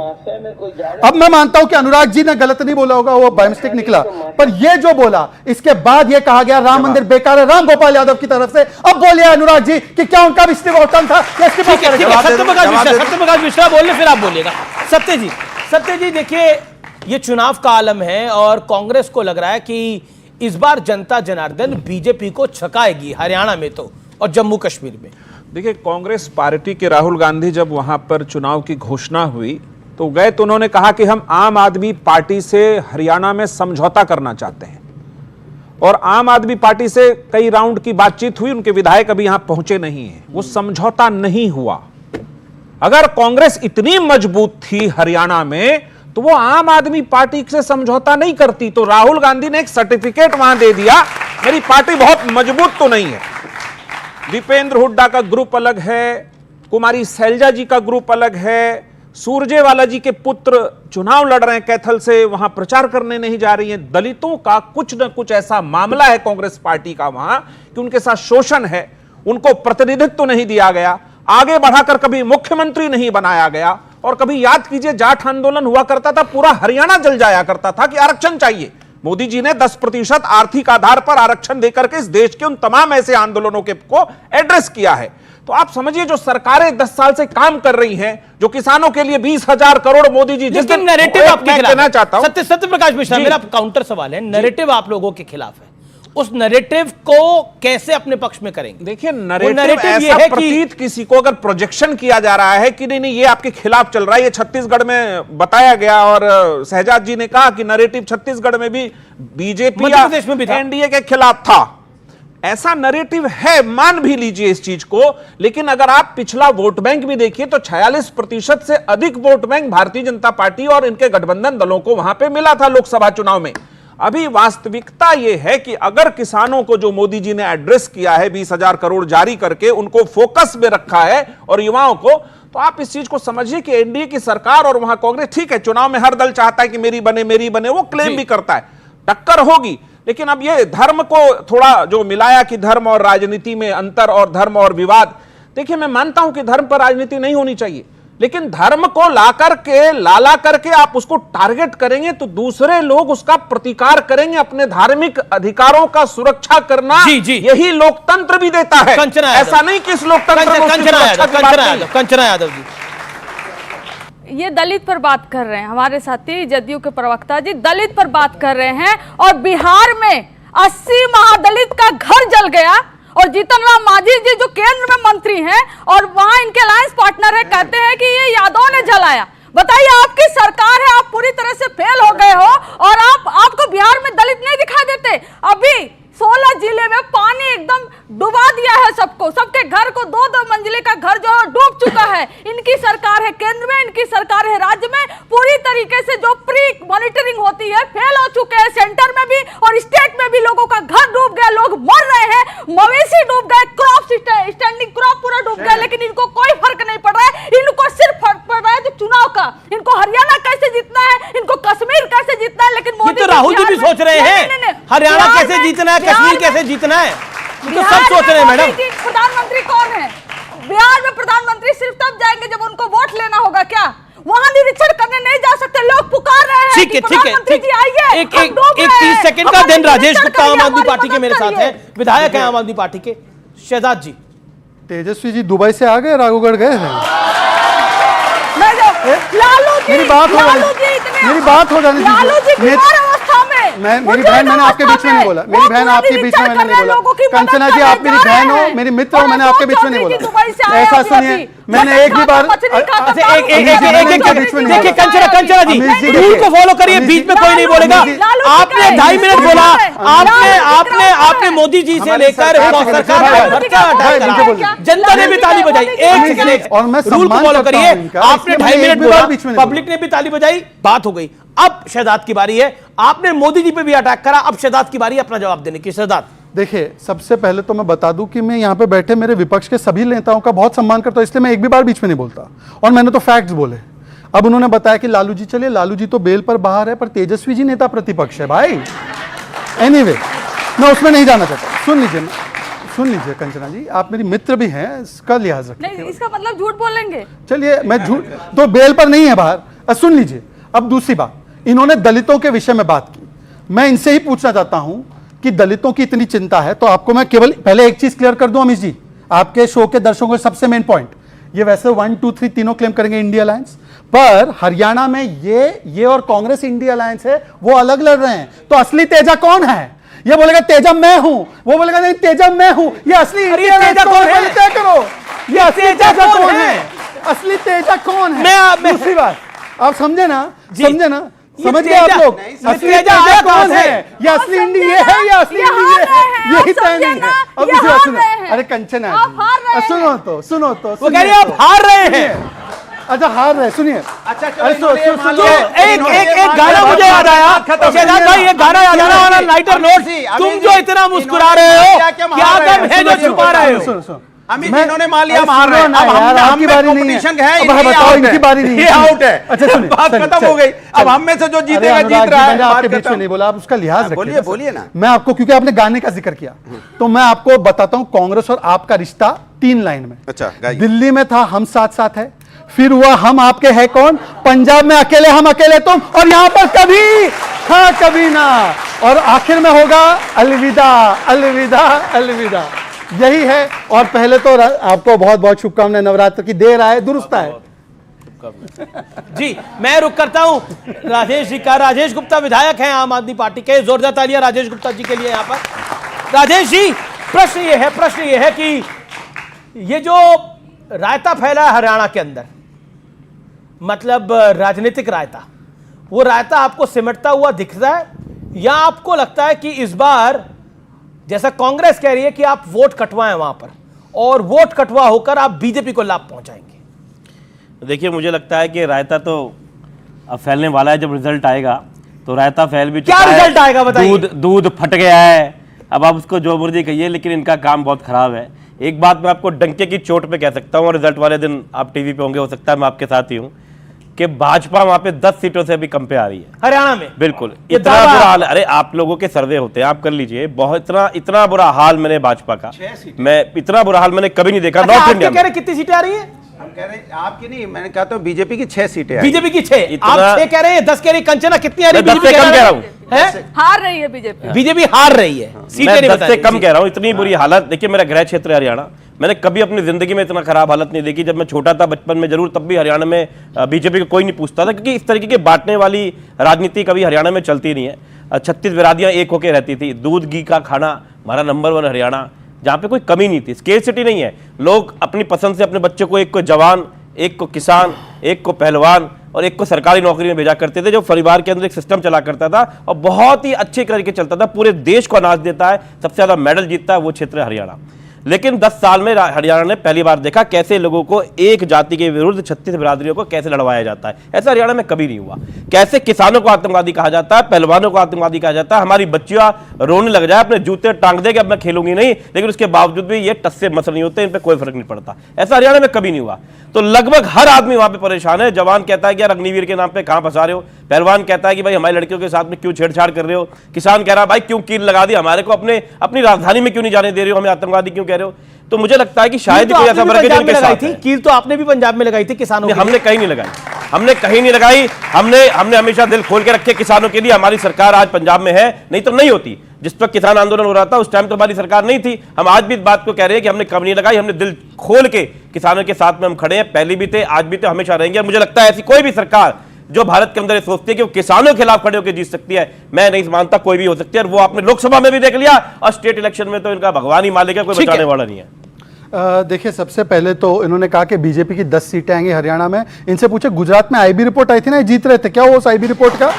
अब मैं मानता हूं कि अनुराग जी ने गलत नहीं बोला होगा, वो बाय मिस्टेक निकला, पर ये जो बोला इसके बाद ये कहा गया राम मंदिर बेकार है, राम गोपाल यादव की तरफ से। अब बोलिए अनुराग जी कि क्या उनका भी इस्तीफा था? सत्यप्रकाश मिश्रा बोल ले, फिर आप बोलिएगा। सत्य जी देखिए, ये चुनाव का आलम है और कांग्रेस को लग रहा है कि इस बार जनता जनार्दन बीजेपी को छकाएगी, हरियाणा में तो और जम्मू कश्मीर में। देखिए, कांग्रेस पार्टी के राहुल गांधी जब वहां पर चुनाव की घोषणा हुई तो गए, तो उन्होंने कहा कि हम आम आदमी पार्टी से हरियाणा में समझौता करना चाहते हैं। और आम आदमी पार्टी से कई राउंड की बातचीत हुई, उनके विधायक अभी यहां पहुंचे नहीं हैं, वो समझौता नहीं हुआ। अगर कांग्रेस इतनी मजबूत थी हरियाणा में तो वो आम आदमी पार्टी से समझौता नहीं करती। तो राहुल गांधी ने एक सर्टिफिकेट वहां दे दिया, मेरी पार्टी बहुत मजबूत तो नहीं है। दीपेंद्र हुड्डा का ग्रुप अलग है, कुमारी शैलजा जी का ग्रुप अलग है, सुरजेवाला जी के पुत्र चुनाव लड़ रहे हैं कैथल से, वहां प्रचार करने नहीं जा रही हैं। दलितों का कुछ न कुछ ऐसा मामला है कांग्रेस पार्टी का वहां कि उनके साथ शोषण है, उनको प्रतिनिधित्व तो नहीं दिया गया, आगे बढ़ाकर कभी मुख्यमंत्री नहीं बनाया गया। और कभी याद कीजिए, जाट आंदोलन हुआ करता था, पूरा हरियाणा जल जाया करता था कि आरक्षण चाहिए। मोदी जी ने 10% आर्थिक आधार पर आरक्षण देकर के इस देश के उन तमाम ऐसे आंदोलनों को एड्रेस किया है। तो आप समझिए, जो सरकारें 10 साल से काम कर रही हैं, जो किसानों के लिए 20,000 करोड़ मोदी जी जिस नैरेटिव आपके खिलाफ चाहता हूं। सत्यप्रकाश मिश्रा, मेरा काउंटर सवाल है, नैरेटिव आप लोगों के खिलाफ है, उस नैरेटिव को कैसे अपने पक्ष में करेंगे? देखिए, नैरेटिव ऐसा प्रतीत किसी को अगर प्रोजेक्शन किया जा रहा है कि नहीं ये आपके खिलाफ चल रहा है, ये छत्तीसगढ़ में बताया गया और शहजाद जी ने कहा कि नैरेटिव छत्तीसगढ़ में भी बीजेपी या एनडीए के खिलाफ था, ऐसा नैरेटिव है, मान भी लीजिए इस चीज को। लेकिन अगर आप पिछला वोट बैंक भी देखिए तो 46% से अधिक vote bank Bharatiya Janata party और इनके गठबंधन दलों को वहां पे मिला था लोकसभा चुनाव में। अभी वास्तविकता यह है कि अगर किसानों को जो मोदी जी ने एड्रेस किया है 20,000 करोड़ जारी करके उनको फोकस में रखा है और युवाओं को, तो आप इस चीज को समझिए कि एनडीए की सरकार और वहां कांग्रेस, ठीक है चुनाव में हर दल चाहता है कि मेरी बने, वो क्लेम भी करता है, टक्कर होगी। लेकिन अब ये धर्म को थोड़ा जो मिलाया कि धर्म और राजनीति में अंतर और धर्म और विवाद, देखिए मैं मानता हूं कि धर्म पर राजनीति नहीं होनी चाहिए, लेकिन धर्म को लाला करके आप उसको टारगेट करेंगे तो दूसरे लोग उसका प्रतिकार करेंगे। अपने धार्मिक अधिकारों का सुरक्षा करना यही लोकतंत्र भी देता है। ऐसा नहीं कि इस लोकतंत्र कंचना यादव जी ये दलित पर बात कर रहे हैं, हमारे साथी जदयू के प्रवक्ता जी दलित पर बात कर रहे हैं, और बिहार में 80 महादलित का घर जल गया और जीतन राम मांझी जी जो केंद्र में मंत्री हैं और वहां इनके अलायंस पार्टी पार्टनर है, कहते हैं कि ये यादव ने जलाया। बताइए, आपकी सरकार है, आप पूरी तरह से फेल हो गए हो और आपको बिहार में दलित नहीं दिखाई देते। अभी 16 जिले में पानी एकदम डुबा दिया है सबको, सबके घर को 2-2 मंजिले का घर जो है डूब चुका है। इनकी सरकार है केंद्र में, इनकी सरकार है राज्य में, पूरी तरीके से जो प्री मॉनिटरिंग होती है फेल हो चुके हैं, सेंटर में भी और स्टेट में भी। लोगों का घर डूब गया, लोग मर रहे हैं, मवेशी डूब गए, क्रॉप स्टैंडिंग क्रॉप पूरा डूब गया, लेकिन इनको कोई फर्क नहीं पड़ रहा है। इनको सिर्फ फर्क पड़ रहा है जो चुनाव का, इनको हरियाणा कैसे जीतना है, इनको कश्मीर कैसे जीतना है। लेकिन मोदी तो राहुल जी भी सोच रहे हैं हरियाणा कैसे जीतना है, कश्मीर कैसे जीतना है, तो सब सोच रहे हैं मैडम। प्रधानमंत्री कौन है बिहार में? प्रधानमंत्री सिर्फ तब जाएंगे जब उनको वोट लेना होगा क्या? वहां निरीक्षण करने नहीं जा सकते, लोग पुकार रहे हैं। ठीक है, ठीक है, एक 30 सेकंड का दिन। राजेश गुप्ता आम आदमी पार्टी के मेरे साथ हैं, विधायक हैं आम आदमी पार्टी के। शहजाद जी, तेजस्वी जी दुबई से आ गए, राघवगढ़ गए हैं? लालू जी, मेरी बात हो जाने दीजिए। मेरी बहन, मैंने आपके बीच में नहीं बोला, मेरी बहन आपके बीच में मैंने नहीं बोला। कंचना जी, आप मेरी बहन हो, मेरी मित्र हो, मैंने आपके बीच में नहीं बोला। ऐसा सुनिए, मैंने एक भी बार देखिए कंचना जी, रूल को फॉलो करिए, बीच में कोई नहीं बोलेगा। आपने 2.5 मिनट बोला, आपने मोदी जी से लेकर जनता ने भी ताली बजाई। एक सेकंड, और मैं रूल को फॉलो करिए। आपने 2.5 मिनट बोला, पब्लिक ने भी ताली बजाई, बात हो गई। अब शहजाद की बारी है, आपने मोदी जी पे भी अटैक करा, अब शहजाद की बारी है अपना जवाब देने की। शहजाद, देखिए, सबसे पहले तो मैं बता दूं कि मैं यहाँ पे बैठे मेरे विपक्ष के सभी नेताओं का बहुत सम्मान करता हूं, इसलिए मैं एक भी बार बीच में नहीं बोलता, और मैंने तो फैक्ट्स बोले। अब उन्होंने बताया कि लालू जी, चलिए लालू जी तो बेल पर बाहर है, पर तेजस्वी जी नेता प्रतिपक्ष है भाई। एनीवे, मैं उसमें नहीं जाना चाहता। सुन लीजिए कंचना जी, आप मेरी मित्र भी हैं, इसका लिहाज रखिए। नहीं, इसका मतलब झूठ बोलेंगे? चलिए, मैं झूठ तो बेल पर नहीं है बाहर। सुन लीजिए, अब दूसरी बात, इन्होंने दलितों के विषय में बात की। मैं इनसे ही पूछना चाहता हूं कि दलितों की इतनी चिंता है, तो आपको मैं केवल पहले एक चीज क्लियर कर दूं अमित जी, आपके शो के दर्शकों के सबसे मेन पॉइंट, ये वैसे 1, 2, 3 तीनों क्लेम करेंगे इंडिया अलायंस, पर हरियाणा में ये और कांग्रेस इंडिया अलायंस है, वो अलग लड़ रहे हैं। तो असली तेजा कौन है? ये बोलेगा तेजा मैं हूं, वो बोलेगा नहीं तेजा मैं हूं। ये असली इंडिया तेजा कौन है? तय करो, ये असली तेजा कौन है? असली तेजा कौन है? दूसरी बात, आप समझे ना, समझ गए आप लोग? असली तेजा कौन है? ये असली इंडिया ये है या असली इंडिया है? यही तय नहीं है। अब दूसरी बात सुनो, अरे कंचना सुनो तो वो कह रही है आप हार रहे हैं। अच्छा, हार रहे, सुनिए। अच्छा, एक गाना मुझे याद आया, शहजाद भाई, एक गाना याद आया वाला लाइटर नोट, तुम जो इतना मुस्कुरा रहे हो, क्या दम है जो छुपा रहे हो? सुनो, इन्होंने मान लिया हम हार रहे हैं, अब आपकी बारी नहीं है, बताओ इनकी बारी नहीं है, आउट है। अच्छा सुनिए, बात खत्म हो गई, अब हम में से जो जीतेगा जीत रहा है। आपके बीच में नहीं बोला, आप उसका लिहाज रखिए। बोलिए ना। मैं आपको, क्योंकि आपने गाने का जिक्र किया, तो मैं आपको बताता हूं कांग्रेस और आपका रिश्ता 3 लाइन में। अच्छा, दिल्ली में था हम साथ साथ है, फिर हुआ हम आपके है कौन, पंजाब में अकेले हम अकेले तुम, और यहां पर कभी हाँ कभी ना, और आखिर में होगा अलविदा अलविदा अलविदा। यही है। और पहले तो आपको बहुत बहुत शुभकामनाएं, नवरात्र की देर आए दुरुस्त आए। जी, मैं रुक करता हूं राजेश जी का। राजेश गुप्ता विधायक हैं आम आदमी पार्टी के, जोरदार तालियां राजेश गुप्ता जी के लिए यहां पर। राजेश जी, प्रश्न ये है कि ये जो रायता फैला है हरियाणा के अंदर, मतलब राजनीतिक रायता, वो रायता आपको सिमटता हुआ दिख रहा है, या आपको लगता है कि इस बार जैसा कांग्रेस कह रही है कि आप वोट कटवाएं वहां पर, और वोट कटवा होकर आप बीजेपी को लाभ पहुंचाएंगे? देखिए, मुझे लगता है कि रायता तो अब फैलने वाला है। जब रिजल्ट आएगा तो रायता फैल भी चुका है। क्या रिजल्ट आएगा बताइए? दूध फट गया है। अब आप उसको जो मर्जी कहिए, लेकिन इनका काम बहुत खराब है। एक बात मैं आपको डंके की चोट पे कह सकता हूं, और रिजल्ट वाले दिन आप टीवी पे होंगे, हो सकता है मैं आपके साथ ही हूं, कि भाजपा वहां पे 10 सीटों से भी कम पे आ रही है हरियाणा में। बिल्कुल, इतना बुरा हाल। अरे आप लोगों के सर्वे होते हैं, आप कर लीजिए। बहुत इतना बुरा हाल मैंने भाजपा का, मैं इतना बुरा हाल मैंने कभी नहीं देखा। नॉर्थ इंडिया में कितनी सीटें आ रही है? हम कह रहे हैं आपकी नहीं, मैंने कहा तो बीजेपी की 6 सीटें। बीजेपी की 6, आप 6 कह रहे हैं, 10 कह रही। कंचना कितनी आ रही है? 10 से कम कह रहा हूं। हार रही है बीजेपी। बीजेपी हार रही है, सीटें नहीं 10 से कम कह रहा हूं। इतनी बुरी हालत। देखिए, मेरा गृह क्षेत्र है हरियाणा, मैंने कभी अपनी जिंदगी में इतना खराब हालत नहीं देखी। जब मैं छोटा था बचपन में जरूर, तब भी हरियाणा में बीजेपी को कोई नहीं पूछता था, क्योंकि इस तरीके के बांटने वाली राजनीति कभी हरियाणा में चलती नहीं है। 36 बिरादियां एक होकर रहती थी। दूध घी का खाना हमारा नंबर 1 हरियाणा, जहां पे कोई कमी नहीं थी। स्केर्सिटी नहीं है, लोग अपनी पसंद से अपने बच्चे को एक जवान एक को किसान, एक को पहलवान और एक को सरकारी नौकरी में भेजा करते थे, जो परिवार के अंदर एक सिस्टम चला करता था और बहुत ही अच्छे तरीके चलता था। पूरे देश को अनाज देता है, सबसे ज्यादा मेडल जीतता है, वो क्षेत्र है हरियाणा। लेकिन 10 साल में हरियाणा ने पहली बार देखा कैसे लोगों को एक जाति के विरुद्ध 36 बिरादरियों को कैसे लड़वाया जाता है। ऐसा हरियाणा में कभी नहीं हुआ। कैसे किसानों को आतंकवादी कहा जाता है, पहलवानों को आतंकवादी कहा जाता है। हमारी बच्चियां रोने लग जाए, अपने जूते टांग दे कि अब मैं खेलूंगी नहीं, लेकिन उसके बावजूद भी ये टस से मस नहीं होते, इन पर कोई फर्क नहीं पड़ता। ऐसा हरियाणा में कभी नहीं हुआ। तो लगभग हर आदमी वहां पे परेशान है। जवान कहता है कि यार अग्निवीर के नाम पे कहां फंसा रहे हो, पहलवान कहता है कि भाई हमारी लड़कियों के साथ में क्यों छेड़छाड़ कर रहे हो, किसान कह रहा है भाई क्यों कील लगा दी, हमारे को अपनी राजधानी में क्यों नहीं जाने दे रहे हो, हमें आतंकवादी क्यों कह रहे हो। तो मुझे लगता है कि शायद कोई ऐसा वर्ग है जिनके साथ है। कील तो आपने भी पंजाब में लगाई थी किसानों के लिए। हमने कहीं नहीं लगाई, हमने कहीं नहीं लगाई। हमने हमेशा दिल खोल के रखे किसानों के लिए। हमारी सरकार आज पंजाब में है, नहीं तो नहीं होती। जिस पर किसान आंदोलन हो रहा था उस टाइम तो हमारी सरकार नहीं थी। हम आज भी इस बात को कह रहे हैं कि हमने कम नहीं लगाई, हमने दिल खोल के किसानों के साथ में हम खड़े हैं। पहले भी थे, आज भी थे, हमेशा रहेंगे। मुझे लगता है ऐसी कोई भी सरकार जो भारत के अंदर सोचती है कि वो किसानों के खिलाफ खड़े होकर जीत सकती है, मैं नहीं मानता कोई भी हो सकती है। और वो आपने लोकसभा में भी देख लिया और स्टेट इलेक्शन में तो इनका भगवान ही मालिक है, कोई बचाने वाला नहीं है। देखिए, सबसे पहले तो इन्होंने कहा कि बीजेपी की 10 सीटें आएंगी हरियाणा में। इनसे पूछे गुजरात में आईबी रिपोर्ट आई थी ना, जीत रहे थे क्या वो उस आईबी रिपोर्ट का?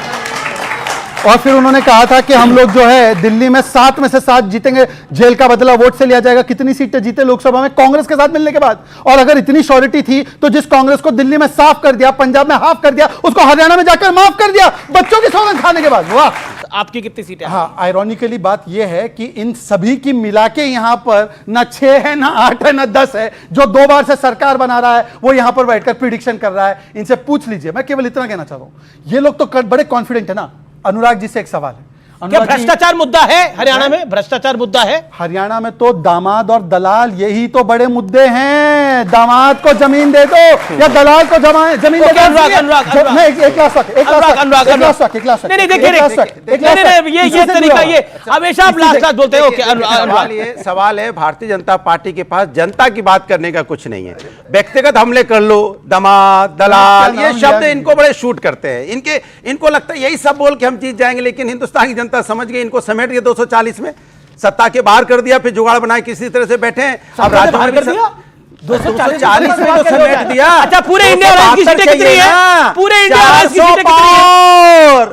और फिर उन्होंने कहा था कि हम लोग जो है दिल्ली में 7 में से 7 जीतेंगे, जेल का बदला वोट से लिया जाएगा। कितनी सीटें जीते लोकसभा में कांग्रेस के साथ मिलने के बाद? और अगर इतनी श्योरिटी थी तो जिस कांग्रेस को दिल्ली में साफ कर दिया, पंजाब में हाफ कर दिया, उसको हरियाणा में जाकर माफ कर दिया बच्चों की सौगंध खाने के बाद। वाह, आपकी कितनी सीटें? हाँ, आयरॉनिकली बात यह है कि इन सभी की मिला के यहां पर ना 6 है, ना 8 है, ना 10 है। जो 2 बार से सरकार बना रहा है वो यहां पर बैठकर प्रिडिक्शन कर रहा है। इनसे पूछ लीजिए, मैं केवल इतना कहना चाह रहा हूं, ये लोग तो बड़े कॉन्फिडेंट है ना। अनुराग जी से एक सवाल है, क्या भ्रष्टाचार मुद्दा है हरियाणा में? भ्रष्टाचार मुद्दा है हरियाणा में तो दामाद और दलाल यही तो बड़े मुद्दे हैं। दामाद को जमीन दे दो या दलाल को जमीन दे दो। ये तरीका, ये हमेशा आप लास्ट बोलते हो। सवाल है, भारतीय जनता पार्टी के पास जनता की बात करने का कुछ नहीं है। व्यक्तिगत हमले कर लो, दामाद दलाल, ये शब्द इनको बड़े शूट करते हैं। इनको लगता है यही सब बोल के हम जीत जाएंगे, लेकिन हिंदुस्तान की जनता समझ गई, इनको समेट दिया 240 में, सत्ता के बाहर कर दिया, फिर जुगाड़ बनाए किसी तरह से बैठे हैं। अब बाहर कर दिया 240 में तो समेट दिया। अच्छा, पूरे इंडिया की सीटें कितनी है? पूरे इंडिया की सीटें कितनी है?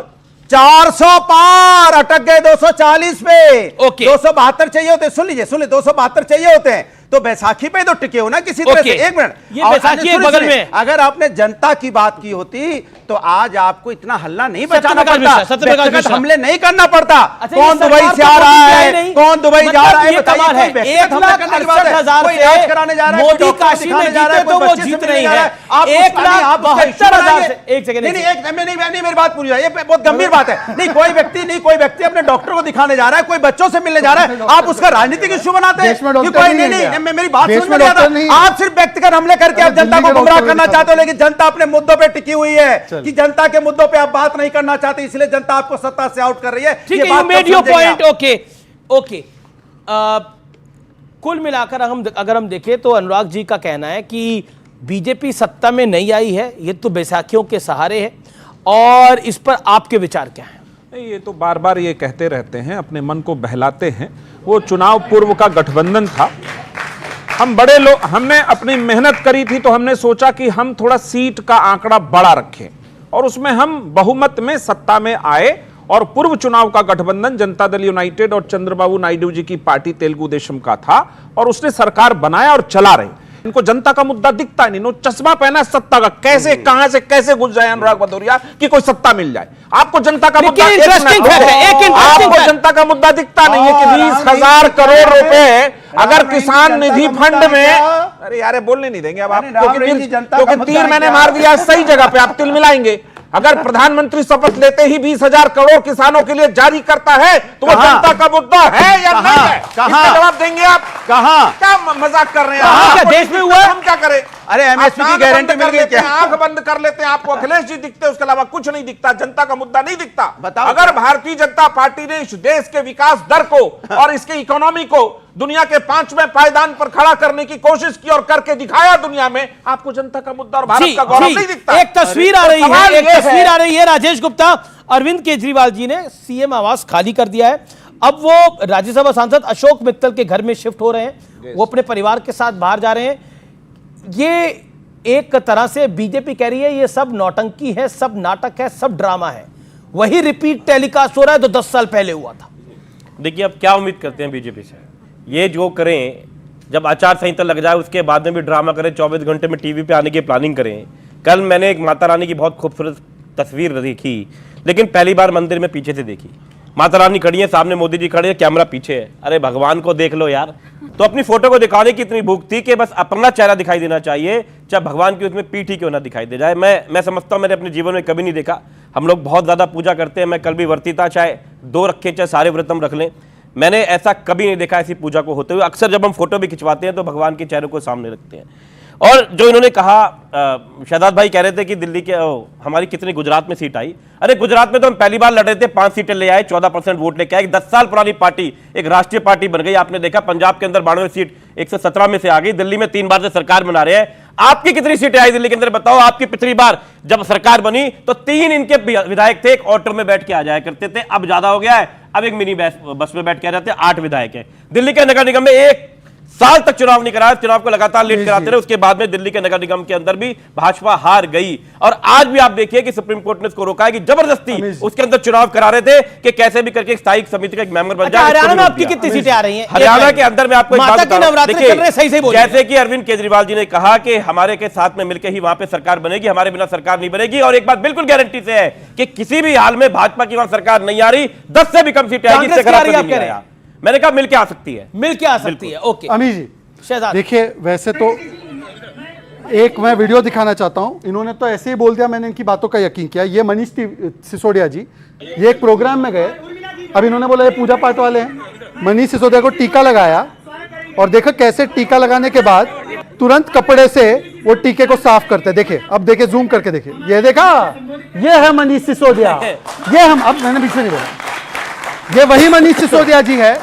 400 पार, अटक गए 240 पे। 272 चाहिए होते, सुन लीजिए 272 चाहिए होते हैं तो बैसाखी पे तो टिके हो ना किसी तरह से। एक मिनट, ये बैसाखी बगल में। अगर आपने जनता की बात की होती तो आज आपको इतना हल्ला नहीं बचाना पड़ता, व्यक्तिगत हमले नहीं करना पड़ता। कौन दुबई से आ रहा है, कौन दुबई जा रहा है, कमाल है। 1,68,000 कराने जा रहा है, मोदी काशी में जीते तो वो जीत रही है। 1,72,000 से एक सेकंड, नहीं मेरी बात पूरी है, ये बहुत गंभीर बात है। नहीं कोई व्यक्ति अपने डॉक्टर को दिखाने जा रहा है, कोई बच्चों से मिलने जा रहा है, आप उसका राजनीतिक इश्यू बनाते हैं। मेरी बात समझ में नहीं आता। आप सिर्फ व्यक्तिगत हमले करके आप जनता को गुमराह करना चाहते हो, लेकिन जनता अपने मुद्दों पे टिकी हुई है कि जनता के मुद्दों पे आप बात नहीं करना चाहते, इसलिए जनता आपको सत्ता से आउट कर रही है। ठीक है, you made your point. Okay, कुल मिलाकर अगर हम देखें तो अनुराग जी का कहना है कि बीजेपी सत्ता में नहीं आई है, ये तो बैसाखियों के सहारे है। और इस पर आपके विचार क्या है? नहीं, ये तो बार बार ये कहते रहते हैं, अपने मन को बहलाते हैं। वो चुनाव पूर्व का गठबंधन था। हम बड़े लोग, हमने अपनी मेहनत करी थी तो हमने सोचा कि हम थोड़ा सीट का आंकड़ा बड़ा रखें और उसमें हम बहुमत में सत्ता में आए। और पूर्व चुनाव का गठबंधन जनता दल यूनाइटेड और चंद्रबाबू नायडू जी की पार्टी तेलुगु देशम का था और उसने सरकार बनाया और चला रही। इनको जनता का मुद्दा दिखता नहीं, नो चश्मा पहना सत्ता का, कैसे कहां से कैसे घुस जाए अनुराग भदौरिया कि कोई सत्ता मिल जाए। आपको जनता का मुद्दा, आपको जनता का मुद्दा दिखता नहीं है कि 20,000 करोड़ रुपए अगर किसान निधि फंड में, अरे यार बोलने नहीं देंगे अब आप, क्योंकि तीर मैंने मार दिया सही जगह पे, आप तिल मिलाएंगे। अगर प्रधानमंत्री शपथ लेते ही 20,000 करोड़ किसानों के लिए जारी करता है तो वो जनता का मुद्दा है या नहीं है? इसका जवाब देंगे आप? कहां? क्या मजाक कर रहे हैं? क्या देश में हुआ? हम क्या करें? अरे एमएसपी की गारंटी मिल गई क्या? आंख बंद कर लेते हैं, आपको अखिलेश जी दिखते हैं, उसके अलावा कुछ नहीं दिखता, जनता का मुद्दा नहीं दिखता। अगर भारतीय जनता पार्टी ने इस देश के विकास दर को और इसके इकोनॉमी को दुनिया के 5वें पायदान पर खड़ा करने की कोशिश की और करके दिखाया दुनिया में, आपको जनता का मुद्दा और भारत का गौरव नहीं दिखता। एक तस्वीर आ रही है, राजेश गुप्ता, अरविंद केजरीवाल जी ने सीएम आवास खाली कर दिया है। अब वो राज्यसभा सांसद अशोक मित्तल के घर में शिफ्ट हो रहे हैं, वो अपने परिवार के साथ बाहर जा रहे हैं। ये एक तरह से बीजेपी कह रही है ये सब नौटंकी है, सब नाटक है, सब ड्रामा है, वही रिपीट टेलीकास्ट हो रहा है जो 10 साल पहले हुआ था। देखिए अब क्या उम्मीद करते हैं बीजेपी से, ये जो करें, जब आचार संहिता लग जाए उसके बाद में भी ड्रामा करें, 24 घंटे में टीवी पे आने की प्लानिंग करें। कल मैंने एक माता रानी की बहुत खूबसूरत तस्वीर देखी, लेकिन पहली बार मंदिर में पीछे से देखी। माता रानी खड़ी है, सामने मोदी जी खड़े हैं, कैमरा पीछे है। अरे भगवान को देख लो यार। तो अपनी फोटो को दिखाने की इतनी भूख थी कि बस अपना चेहरा दिखाई देना चाहिए, चाहे भगवान की उसमें पीठ ही क्यों ना दिखाई दे जाए। मैं समझता हूं मैंने अपने जीवन में कभी नहीं देखा। हम लोग बहुत ज्यादा पूजा करते हैं, मैं कल भी वर्ती था, चाहे 2 रखे चाहे सारे व्रतम रख लें, मैंने ऐसा कभी नहीं देखा ऐसी पूजा को होते हुए। अक्सर जब हम फोटो भी खिंचवाते हैं तो भगवान के चेहरे को सामने रखते हैं। और जो इन्होंने कहा, शहजाद भाई कह रहे थे कि दिल्ली के हमारी कितनी गुजरात में सीट आई। अरे गुजरात में तो हम पहली बार लड़ रहे थे, 5 सीटें ले आए, 14% वोट लेके आए। 10 साल पुरानी पार्टी एक राष्ट्रीय पार्टी बन गई। आपने देखा पंजाब के अंदर 92 सीट 117 में से आ गई। दिल्ली में 3 बार से सरकार बना रहे हैं। आपकी कितनी सीटें आई दिल्ली के अंदर बताओ? आपकी पिछली बार जब सरकार बनी तो 3 इनके विधायक थे, एक ऑटो में बैठ के आ जाया करते थे। अब ज्यादा हो गया है, अब एक मिनी बस में बैठ के आ जाते हैं। 8 विधायक है। दिल्ली के नगर निगम में 1 साल तक चुनाव नहीं कराया, चुनाव को लगातार लेट कराते रहे। उसके बाद में दिल्ली के नगर निगम के अंदर भी भाजपा हार गई। और आज भी आप देखिए कि सुप्रीम कोर्ट ने इसको रोका है कि जबरदस्ती उसके अंदर चुनाव करा रहे थे कि कैसे भी करके स्थायी समिति का एक मेंबर बन जाए। हरियाणा में आपकी कितनी सीटें आ रही हैं? हरियाणा के अंदर मैं आपको एक बात बता रहा हूं, देखिए जैसे कि अरविंद केजरीवाल जी ने कहा कि हमारे के साथ में मिलकर ही वहां पे सरकार बनेगी, हमारे बिना सरकार नहीं बनेगी। और एक बात बिल्कुल गारंटी से है कि किसी भी हाल में भाजपा की वहां सरकार नहीं आ रही। 10 से भी कम सीटें आएगी। मैंने कहा मिलकर आ सकती है, मिलकर आ सकती है। ओके अमीर जी, देखिए वैसे तो एक मैं वीडियो दिखाना चाहता हूं। इन्होंने तो ऐसे ही बोल दिया, मैंने इनकी बातों का यकीन किया। ये मनीष सिसोदिया जी, ये एक प्रोग्राम में गए, अब इन्होंने बोला ये पूजा पाठ वाले हैं। मनीष सिसोदिया को टीका लगाया और देखो कैसे टीका लगाने के बाद तुरंत कपड़े से वो टीके को साफ करते। देखिए अब देखिए, जूम करके देखिए, ये देखा, ये है मनीष सिसोदिया। ये हम, अब मैंने बीच में नहीं बोला, ये वही मनीष सिसोदिया जी है।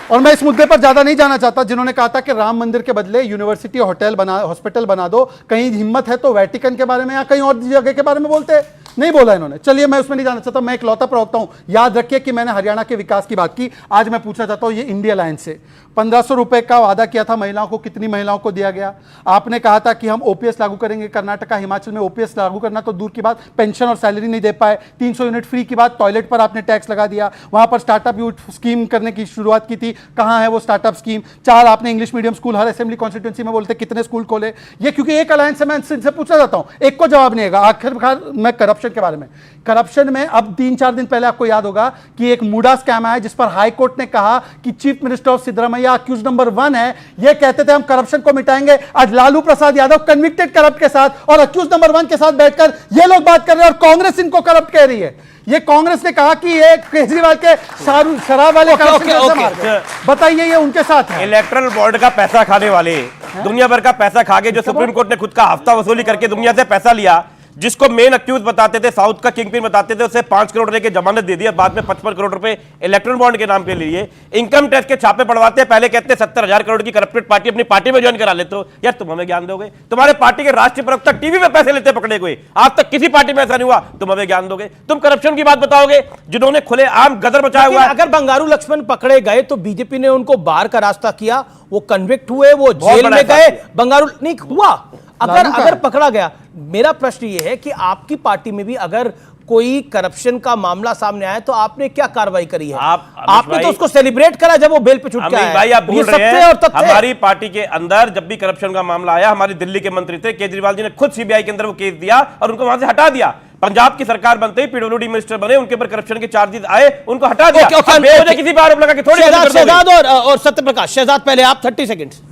और मैं इस मुद्दे पर ज्यादा नहीं जाना चाहता। जिन्होंने कहा था कि राम मंदिर के बदले यूनिवर्सिटी हॉस्पिटल बना दो, कहीं हिम्मत है तो वेटिकन के बारे में या कहीं और जगह के बारे में बोलते, नहीं बोला इन्होंने। चलिए मैं उसमें नहीं जाना चाहता, मैं एक लौता प्रवक्ता हूं। याद रखिए कि मैंने हरियाणा के विकास की बात की। आज मैं पूछना चाहता हूं, ये इंडिया अलायंस से 1500 रुपए का वादा किया था महिलाओं को, कितनी महिलाओं को दिया गया? आपने कहा था कि हम ओपीएस लागू करेंगे। कर्नाटका हिमाचल में ओपीएस लागू करना तो दूर की बात, पेंशन और सैलरी नहीं दे पाए। 300 यूनिट फ्री की बात, टॉयलेट पर आपने टैक्स लगा दिया। वहां पर स्टार्टअप यूथ स्कीम करने की शुरुआत की थी, कहां है वो स्टार्टअप स्कीम? 4 आपने इंग्लिश मीडियम स्कूल हर असेंबली कॉन्स्टिट्यूंसी में बोलते, कितने स्कूल खोले? ये क्योंकि एक अलायंस से मैं इनसे पूछना चाहता हूं, एक को जवाब नहीं आएगा। आखिरकार मैं करप्शन के बारे में, करप्शन में अब 3-4 दिन पहले आपको याद होगा कि एक मूडा स्कैम आया जिस पर हाई कोर्ट ने कहा कि chief minister of Siddaramaiah accused number 1 है। ये कहते थे हम करप्शन को मिटाएंगे। आज लालू प्रसाद यादव कन्विक्टेड करप्ट के साथ और अक्यूज नंबर 1 के साथ बैठकर ये लोग बात कर रहे हैं और कांग्रेस इनको करप्ट कह रही है। ये कांग्रेस ने कहा कि ये केजरीवाल के शराब वाले बताइए, ये उनके साथ है। इलेक्ट्रल बोर्ड का पैसा खाने वाले, दुनिया भर का पैसा खा के, जो सुप्रीम कोर्ट ने खुद का हफ्ता वसूली करके दुनिया से पैसा लिया, जिसको मेन अक्यूज बताते थे, साउथ का किंगपिन बताते थे, उसे 5 करोड़ लेके जमानत दे दी और बाद में 55 करोड़ रुपए इलेक्ट्रल बॉन्ड के नाम के लिए इनकम टैक्स के छापे पड़वाते। पहले कहते 70,000 करोड़ की करप्टेड पार्टी अपनी पार्टी में ज्वाइन करा लेते हो। यार तुम हमें ज्ञान दोगे? तुम्हारे पार्टी के राष्ट्रीय प्रवक्ता टीवी में पैसे लेते पकड़े गए, आज तक किसी पार्टी में ऐसा नहीं हुआ। तुम हमें ज्ञान दोगे? तुम करप्शन की बात बताओगे जिन्होंने खुलेआम गदर मचाया हुआ है। अगर बंगारू लक्ष्मण पकड़े गए तो बीजेपी ने उनको बाहर का रास्ता किया, वो कन्विक्ट हुए, वो जेल में गए। बंगारू नहीं हुआ। अगर पकड़ा गया, मेरा प्रश्न ये है कि आपकी पार्टी में भी अगर कोई करप्शन का मामला सामने आया तो आपने क्या कार्रवाई करी है? आपने तो उसको सेलिब्रेट करा जब वो बेल पे छूट के आया। भाई आप भूल रहे हैं, हमारी पार्टी के अंदर जब भी करप्शन का मामला आया, हमारे दिल्ली के मंत्री थे, केजरीवाल जी ने खुद सीबीआई के अंदर वो केस दिया और उनको वहां से हटा दिया। पंजाब की सरकार बनते ही पीडब्ल्यूडी मिनिस्टर बने, उनके ऊपर करप्शन के चार्जेस आए, उनको हटा दिया। किसी पर आरोप लगा के थोड़ी। शहजाद और सत्यप्रकाश, शहजाद पहले आप 30 सेकंड।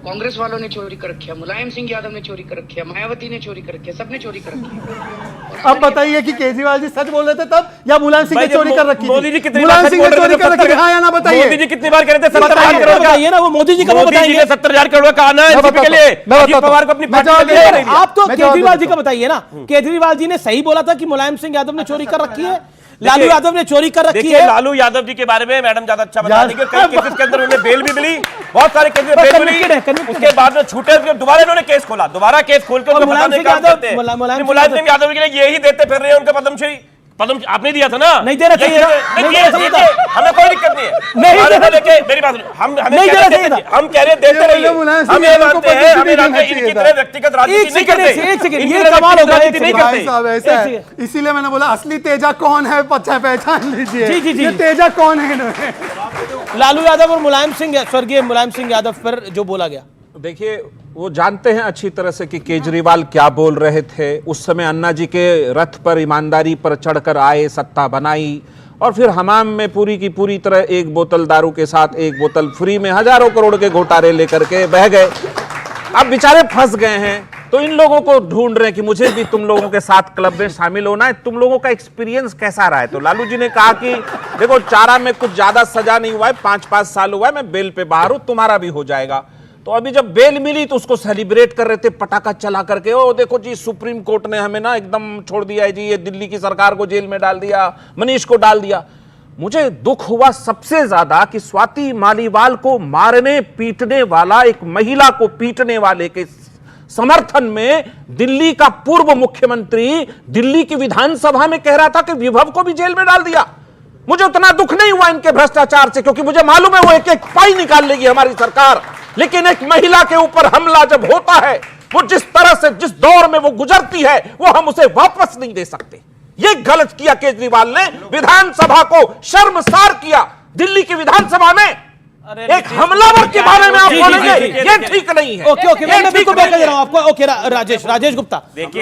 कांग्रेस वालों ने चोरी कर रखी है, मुलायम सिंह यादव ने चोरी कर रखी है, मायावती ने चोरी कर रखी है, सबने चोरी कर रखी है। अब बताइए कि केजरीवाल जी सच बोल रहे थे तब या मुलायम सिंह ने चोरी कर रखी? मोदी जी कितनी मुलायम सिंह ने चोरी कर रखी है, हाँ या ना बताइए? मोदी जी कितनी बार कह रहे थे 70,000 करोड़ का? बताइए ना, वो मोदी जी कब बताएंगे? 70,000 करोड़ का आना है एनसीपी के लिए। अजीत पवार को अपनी पार्टी के लिए। आप तो केजरीवाल जी का बताइए ना। केजरीवाल जी ने सही बोला था कि मुलायम सिंह यादव ने चोरी कर रखी है, लालू यादव ने चोरी कर रखी है। लालू यादव जी के बारे में मैडम ज्यादा अच्छा बता देंगे। कई केसेस के अंदर उन्हें बेल भी मिली, बहुत सारे केसेस में बेल मिली, उसके बाद में छूटे, दोबारा इन्होंने केस खोला, दोबारा केस खोल के उनको बताने का काम करते हैं। मुलायम सिंह यादव के लिए यही देते फिर रहे हैं उनका पद्मश्री। पदम आपने दिया था ना, नहीं देना चाहिए था, नहीं देना चाहिए था, हमें कोई दिक्कत नहीं है, नहीं देना लेके मेरी बात हम नहीं देना चाहिए था, हम कह रहे हैं देते रहिए, हम ये मानते हैं, हमें इनकी तरह व्यक्तिगत राजनीति नहीं करते, एक सेकंड ये कमाल होगा, नहीं करते, ऐसा है, इसीलिए मैंने बोला असली तेजा कौन है पहचान लीजिए। जी जी जी, ये तेजा कौन है इन्होंने? लालू यादव और मुलायम सिंह, स्वर्गीय मुलायम सिंह यादव पर जो बोला गया, देखिए वो जानते हैं अच्छी तरह से कि केजरीवाल क्या बोल रहे थे। उस समय अन्ना जी के रथ पर ईमानदारी पर चढ़कर आए, सत्ता बनाई और फिर हमाम में पूरी की पूरी तरह एक बोतल दारू के साथ एक बोतल फ्री में हजारों करोड़ के घोटाले लेकर के बह गए। अब बेचारे फंस गए हैं, तो इन लोगों को ढूंढ रहे हैं कि मुझे भी तुम लोगों के साथ क्लब में शामिल होना है, तुम लोगों का एक्सपीरियंस कैसा रहा है। तो लालू जी ने कहा कि देखो चारा में कुछ ज्यादा सजा नहीं हुआ है, 5-5 साल हुआ है, मैं बेल पे बाहर हूं, तुम्हारा भी हो जाएगा। तो अभी जब बेल मिली तो उसको सेलिब्रेट कर रहे थे पटाखा चला करके, ओ देखो जी सुप्रीम कोर्ट ने हमें ना एकदम छोड़ दिया है जी, ये दिल्ली की सरकार को जेल में डाल दिया, मनीष को डाल दिया। मुझे दुख हुआ सबसे ज्यादा कि स्वाति मालीवाल को मारने पीटने वाला, एक महिला को पीटने वाले के समर्थन में दिल्ली का पूर्व मुख्यमंत्री दिल्ली की विधानसभा में कह रहा था कि विभव को भी जेल में डाल दिया। मुझे उतना दुख नहीं हुआ इनके भ्रष्टाचार से, क्योंकि मुझे मालूम है वो एक एक पाई निकाल लेगी हमारी सरकार, लेकिन एक महिला के ऊपर हमला जब होता है, वो जिस तरह से जिस दौर में वो गुजरती है, वो हम उसे वापस नहीं दे सकते। ये गलत किया केजरीवाल ने, विधानसभा को शर्मसार किया। दिल्ली की विधानसभा में एक हमलावर के बारे में आप बोलेंगे, ये ठीक नहीं है। ओके ओके, मैं बिल्कुल बैठ दे रहा हूं आपको। ओके राजेश गुप्ता,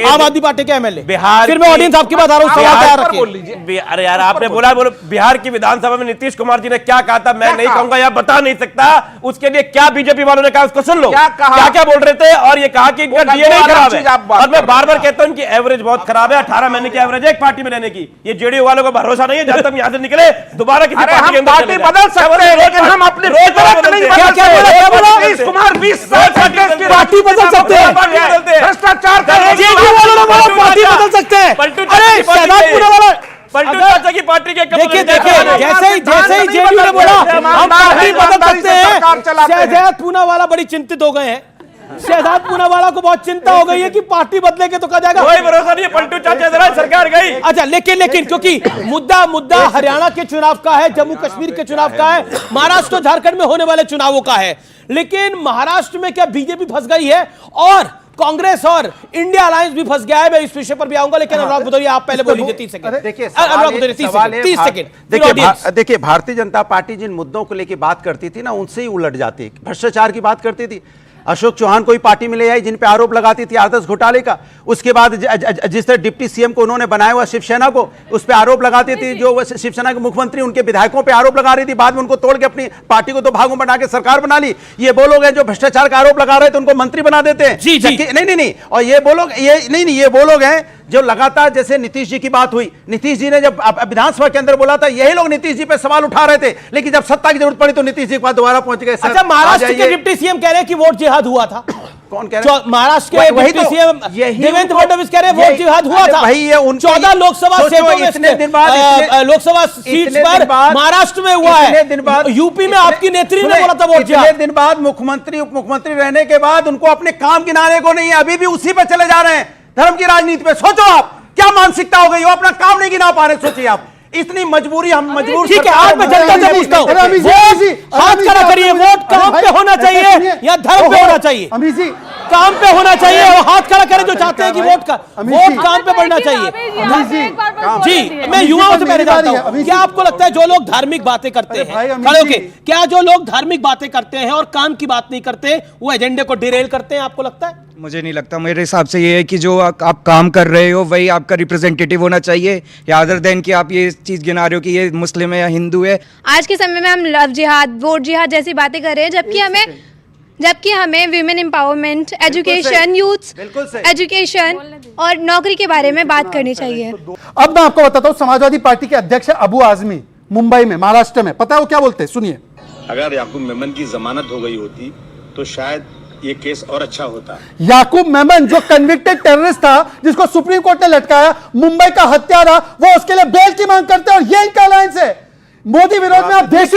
आम आदमी पार्टी के एमएलए बिहार, फिर मैं ऑडियंस आपकी बात आ रहा हूं, सवाल तैयार रखिए। अरे यार आपने बोला बिहार की विधानसभा में नीतीश कुमार जी ने क्या कहा था, मैं नहीं कहूंगा या बता नहीं सकता, उसके लिए क्या बीजेपी वालों ने कहा उसको सुन लो, क्या क्या बोल रहे थे। और ये कहा कि इनका डीएनए खराब है, और मैं बार बार कहता हूं इनकी एवरेज बहुत खराब है, 18 महीने की एवरेज है एक पार्टी में रहने की। ये जेडीयू वालों को भरोसा नहीं है, जब तक यहां से निकले दोबारा किसी पार्टी के अंदर बदल सकते हैं, लेकिन हम अपने क्या बोला नीतीश कुमार 20 साल पार्टी बदल सकते हैं, भ्रष्टाचार पार्टी बदल सकते हैं। अरे शहजादपुरा वाला पलटू चाचा की पार्टी के देखिए जैसे ही जेडीयू ने बोला हम पार्टी बदल सकते हैं, शहजाद पूना वाला बड़ी चिंतित हो गए हैं। शहजाद पूना वाला को बहुत चिंता हो गई है कि पार्टी बदलेंगे तो कहा जाएगा, कोई भरोसा नहीं है, पलटू चाचा जरा सरकार गई। अच्छा लेकिन क्योंकि मुद्दा हरियाणा के चुनाव का है, जम्मू कश्मीर के चुनाव का है, महाराष्ट्र और झारखंड में होने वाले चुनावों का है, लेकिन महाराष्ट्र में क्या बीजेपी फंस गई है और कांग्रेस और इंडिया अलायंस भी फंस गया है? मैं इस विषय पर भी आऊंगा, लेकिन अनुराग भदौरिया आप पहले बोलिए 30 सेकंड। देखिए अनुराग भदौरिया 30 सेकंड। देखिए भारतीय जनता पार्टी जिन मुद्दों को लेकर बात करती थी ना, उनसे ही उलट जाती। भ्रष्टाचार की बात करती थी, अशोक चौहान कोई पार्टी में ले आई जिन पे आरोप लगाती थी आदर्श घोटाले का, उसके बाद जिस तरह डिप्टी सीएम को उन्होंने बनाया हुआ शिवसेना को, उस पे आरोप लगाती थी, जो शिवसेना के मुख्यमंत्री उनके विधायकों पे आरोप लगा रही थी, बाद में उनको तोड़ के अपनी पार्टी को 2 भागों में बना के सरकार बना ली। ये वो लोग हैं जो भ्रष्टाचार का आरोप लगा रहे थे उनको मंत्री बना देते हैं। नहीं, और ये वो लोग ये वो लोग हैं जो लगातार, जैसे नीतीश जी की बात हुई, नीतीश जी ने जब विधानसभा के अंदर बोला था, यही लोग नीतीश जी पे सवाल उठा रहे थे, लेकिन जब सत्ता की जरूरत पड़ी तो नीतीश जी के पास दोबारा पहुंच गए। अच्छा, महाराष्ट्र के डिप्टी सीएम कह रहे हैं कि वोट जिहाद हुआ था। कौन कह रहे हैं? महाराष्ट्र के डिप्टी सीएम देवेंद्र फडणवीस कह रहे हैं वोट जिहाद हुआ था। भाई ये 14 लोकसभा लोकसभा सीट पर महाराष्ट्र में हुआ है, दिन बाद यूपी में आपकी नेत्री ने बोला था वोट जिहाद। इतने दिन बाद मुख्यमंत्री उप मुख्यमंत्री रहने के बाद उनको अपने काम गिनाने को नहीं है, अभी भी उसी पे चले जा रहे हैं, धर्म की राजनीति पे। सोचो आप क्या मानसिकता हो गई हो, अपना काम नहीं गिना पा रहे। सोचिए आप, इतनी मजबूरी, हम मजबूर। ठीक है, आज मैं जनता से पूछता हूं, हाथ खड़ा करिए, वोट काम पे होना चाहिए या धर्म पे होना चाहिए? काम पे होना चाहिए, और हाथ खड़ा करें जो चाहते हैं कि वोट काम पे बढ़ना चाहिए। जी, मैं युवाओं से पहले जानता हूं, क्या आपको लगता है जो लोग धार्मिक बातें करते हैं, खड़े होके, क्या जो लोग धार्मिक बातें करते हैं और काम की बात नहीं करते, वो एजेंडे को डिरेल करते हैं? आपको लगता है? मुझे नहीं लगता। मेरे हिसाब से ये है कि जो आप काम कर रहे हो वही आपका रिप्रेजेंटेटिव होना चाहिए, या अदर देन कि आप ये चीज़ गिना रहे हो कि ये मुस्लिम है या हिंदू है। आज के समय में हम लव जिहाद, वोट जिहाद जैसी बातें कर रहे हैं, जबकि हमें women empowerment, education, youth education और नौकरी के बारे में बात करनी चाहिए। अब मैं आपको बताता हूँ, समाजवादी पार्टी के अध्यक्ष अबू आजमी मुंबई में, महाराष्ट्र में, पता है वो क्या बोलते हैं? सुनिए। अगर याकूब मेमन की जमानत हो गई होती तो शायद ये केस और अच्छा होता। याकूब मेमन जो कन्विक्टेड टेररिस्ट था, जिसको सुप्रीम कोर्ट ने लटकाया, मुंबई का हत्यारा, वो उसके लिए बेल की मांग करते हैं, और ये इनका अलायंस है। मोदी विरोध में आप देश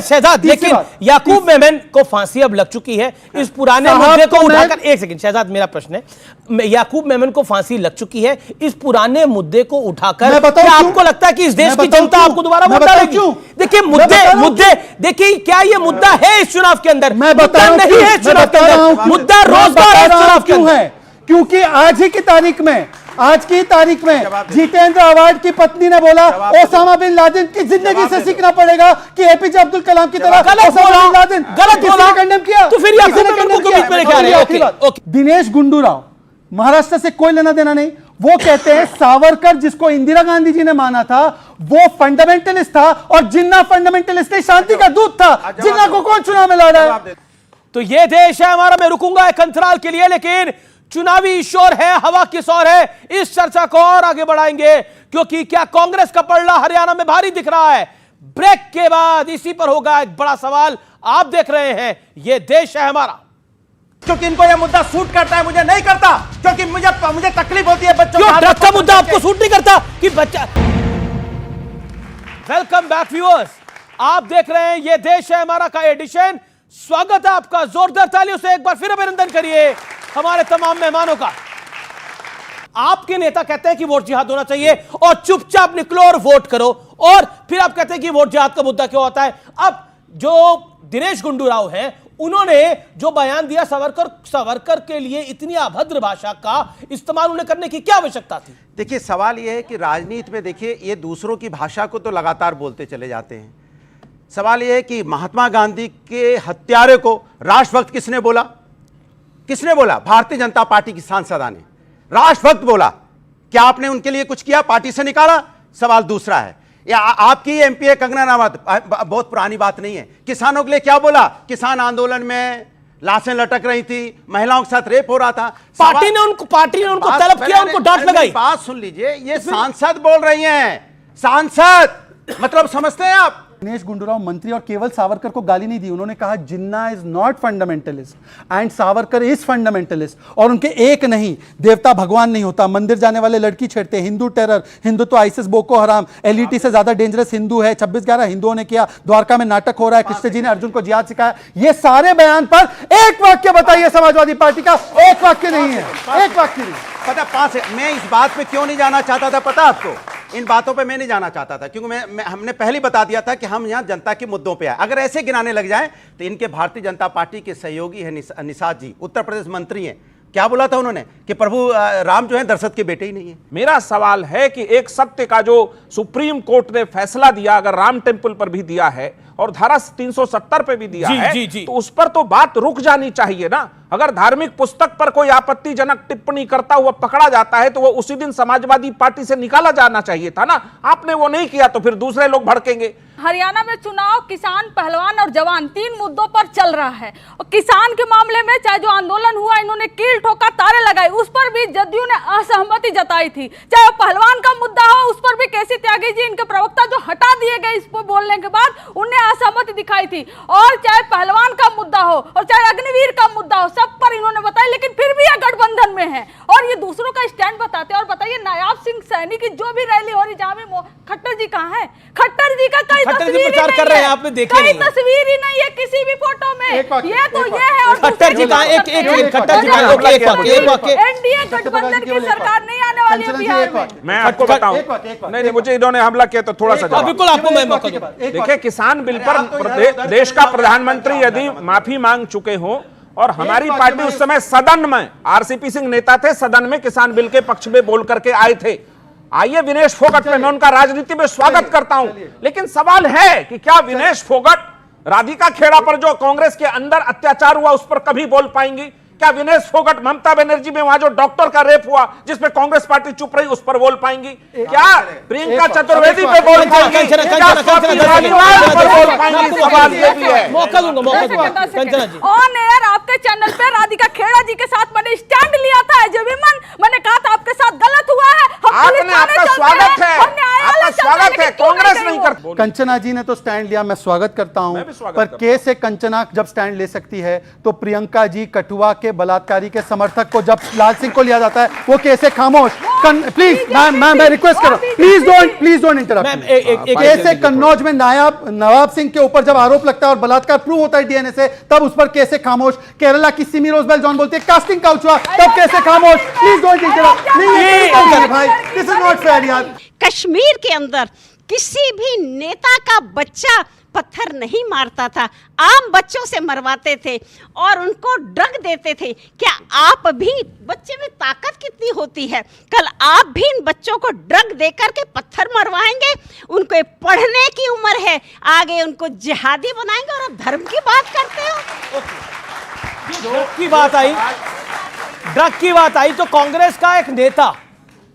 शहजाद लेकिन याकूब मेमन को फांसी अब लग चुकी है इस पुराने मुद्दे को उठाकर। एक सेकंड शहजाद, मेरा प्रश्न है, याकूब मेमन को फांसी लग चुकी है इस पुराने मुद्दे को उठाकर, क्या आपको लगता है कि इस देश की जनता आपको दोबारा वोट डालेगी? देखिए मुद्दे देखिए, क्या ये मुद्दा है इस चुनाव के अंदर? मुद्दा नहीं है इस चुनाव के अंदर, मुद्दा रोजगार है चुनाव के अंदर। क्योंकि आज की तारीख में जितेंद्र अवार्ड की पत्नी ने बोला ओसामा बिन लादेन की जिंदगी से सीखना पड़ेगा कि एपीजे अब्दुल कलाम की तरह गलत बोला, कंडेम किया, तो फिर दिनेश गुंडूराव महाराष्ट्र से कोई लेना देना नहीं। वो कहते हैं सावरकर जिसको इंदिरा गांधी जी ने माना था वो फंडामेंटलिस्ट था और जिन्ना फंडामेंटलिस्ट नहीं, शांति का दूत था। जिन्ना को कौन चुनाव में लड़ा है? तो ये देश है हमारा। मैं रुकूंगा एक अंतराल के लिए, लेकिन चुनावी शोर है, हवा किस ओर है, इस चर्चा को और आगे बढ़ाएंगे, क्योंकि क्या कांग्रेस का पलड़ा हरियाणा में भारी दिख रहा है? ब्रेक के बाद इसी पर होगा एक बड़ा सवाल। आप देख रहे हैं ये देश है हमारा। क्योंकि इनको यह मुद्दा सूट करता है, मुझे नहीं करता, क्योंकि मुझे तकलीफ होती है बच्चों क्यों ड्रग का मुद्दा आपको सूट नहीं करता कि बच्चा। वेलकम बैक व्यूअर्स, आप देख रहे हैं ये देश है हमारा का एडिशन। स्वागत है आपका, जोरदार तालियों से एक बार फिर अभिनंदन करिए हमारे तमाम मेहमानों का। आपके नेता कहते हैं कि वोट जिहाद होना चाहिए और चुपचाप निकलो और वोट करो, और फिर आप कहते हैं कि वोट जिहाद का मुद्दा क्यों होता है? अब जो दिनेश गुंडूराव हैं उन्होंने जो बयान दिया, सावरकर के लिए इतनी अभद्र भाषा का इस्तेमाल उन्हें करने की क्या आवश्यकता थी? देखिए सवाल यह है कि राजनीति में देखिए ये दूसरों की भाषा को तो लगातार बोलते चले जाते हैं। सवाल यह है कि महात्मा गांधी के हत्यारे को राष्ट्रभक्त किसने बोला? किसने बोला? भारतीय जनता पार्टी की सांसदा ने राष्ट्रभक्त बोला। क्या आपने उनके लिए कुछ किया? पार्टी से निकाला? सवाल दूसरा है, या आपकी एमपी कंगना रनावत, बहुत पुरानी बात नहीं है, किसानों के लिए क्या बोला? किसान आंदोलन में लाशें लटक रही थी, महिलाओं के साथ रेप हो रहा था, पार्टी ने उनको तलब किया, उनको डांट लगाई। बात सुन लीजिए, ये सांसद बोल रही हैं, सांसद मतलब समझते हैं आप? दिनेश गुंडूराव मंत्री और केवल सावरकर को गाली नहीं दी, उन्होंने कहा Jinnah is not fundamentalist and Savarkar is fundamentalist. और उनके एक नहीं, देवता भगवान नहीं होता, मंदिर जाने वाले लड़की छेड़ते, Hindu terror, Hindutva ISIS Boko Haram, LET से ज्यादा डेंजरस हिंदू है, 26/11 हिंदुओं ने किया, द्वारका में नाटक हो रहा है, कृष्ण जी ने अर्जुन को जिहाद सिखाया। ये सारे बयान पर एक वाक्य बताइए समाजवादी पार्टी का, एक वाक्य नहीं है, एक वाक्य नहीं। पता पास है, मैं इस बात पे क्यों नहीं जाना चाहता था, पता आपको? इन बातों पे मैं नहीं जाना चाहता था क्योंकि हमने पहले ही बता दिया था कि हम यहाँ जनता के मुद्दों पे आए। अगर ऐसे गिनाने लग जाएं तो इनके भारतीय जनता पार्टी के सहयोगी है निषाद जी, उत्तर प्रदेश मंत्री हैं, क्या बोला था उन्होंने कि प्रभु राम जो है दशरथ के बेटे ही नहीं है। मेरा सवाल है कि एक सत्य का जो सुप्रीम कोर्ट ने फैसला दिया, अगर राम टेम्पल पर भी दिया है और धारा 370 पे भी दिया है, तो उस पर तो बात रुक जानी चाहिए ना। अगर धार्मिक पुस्तक पर कोई आपत्तिजनक टिप्पणी करता हुआ पकड़ा जाता है तो वो उसी दिन समाजवादी पार्टी से निकाला जाना चाहिए था ना। आपने वो नहीं किया तो फिर दूसरे लोग भड़केंगे। हरियाणा में चुनाव किसान, पहलवान और जवान 3 मुद्दों पर चल रहा है। और किसान के मामले में चाहे जो आंदोलन हुआ, इन्होंने कील ठोका, तारे लगाए, उस पर भी जदयू ने असहमति जताई थी। चाहे पहलवान का मुद्दा हो, उस पर भी केसी त्यागी जी, इनके प्रवक्ता जो हटा दिए गए इस पर बोलने के बाद, उन्हें असहमति दिखाई थी। और चाहे पहलवान का मुद्दा हो और चाहे अग्निवीर का मुद्दा हो, सब पर इन्होंने बताया, लेकिन फिर भी यह गठबंधन में है और ये दूसरों का स्टैंड बताते हैं। और बताइए नायाब सिंह सैनी की जो भी रैली हो रही, जहां भी खट्टर जी कहाँ है? खट्टर जी का कई प्रचार कर रहे हैं, आपने देखा नहीं? तस्वीर ही नहीं है किसी भी फोटो में। ये तो ये है। और खट्टर जी का एक खट्टर जी का एक वाक्य। एनडीए गठबंधन की सरकार नहीं आने वाली है बिहार में। मैं आपको बताऊं, नहीं मुझे इन्होंने हमला किया तो थोड़ा सा बिल्कुल आपको मैं मौका दूंगा। देखिए किसान बिल पर देश का प्रधानमंत्री यदि माफी मांग चुके हो और हमारी पार्टी उस समय सदन में, आरसीपी सिंह नेता थे, सदन में किसान बिल के पक्ष में बोल करके आए थे। आइए विनेश फोगट में मैं उनका राजनीति में स्वागत करता हूं, लेकिन सवाल है कि क्या विनेश फोगट राधिका खेड़ा पर जो कांग्रेस के अंदर अत्याचार हुआ उस पर कभी बोल पाएंगी? क्या विनेश फोगट ममता बनर्जी में वहां जो डॉक्टर का रेप हुआ जिसमें कांग्रेस पार्टी चुप रही उस पर बोल पाएंगी? क्या प्रियंका चतुर्वेदी पे बोल पाएंगी? क्या स्वाति धालीवाल पर बोल पाएंगी? सवाल ये भी है। मौका दूंगा कंचना जी। ऑन एयर आपके चैनल पे राधिका खेड़ा जी के साथ मैंने स्टैंड लिया था एज ए विमन। मैंने कहा था आपके साथ गलत हुआ है, आपने, आपका स्वागत है, आपका स्वागत है, कांग्रेस नहीं कर। कंचना जी ने तो स्टैंड लिया, मैं स्वागत करता हूं, पर कैसे कंचना जब स्टैंड ले सकती है तो प्रियंका जी कठुआ के बलात्कारी के समर्थक को जब लाल सिंह को लिया जाता है वो कैसे खामोश? प्लीज मैं रिक्वेस्ट कर रहा हूं, प्लीज डोंट इंटरप्ट। कैसे कन्नौज में नवाब सिंह के ऊपर जब आरोप लगता है और बलात्कार प्रूव होता है डीएनए से, तब उस पर कैसे खामोश? केरला की सिमी रोजबेल जॉन बोलती है कास्टिंग काउच हुआ, तब कैसे खामोश? Please don't interrupt. नहीं भाई, दिस इज नॉट फेयर यार। कश्मीर के अंदर किसी भी नेता का बच्चा पत्थर नहीं मारता था, आम बच्चों से मरवाते थे और उनको ड्रग देते थे। क्या आप भी, बच्चे में ताकत कितनी होती है, कल आप भी इन बच्चों को ड्रग देकर के पत्थर मरवाएंगे? उनको पढ़ने की उम्र है, आगे उनको जिहादी बनाएंगे और आप धर्म की बात करते हो। ड्रग की बात आई तो कांग्रेस का एक नेता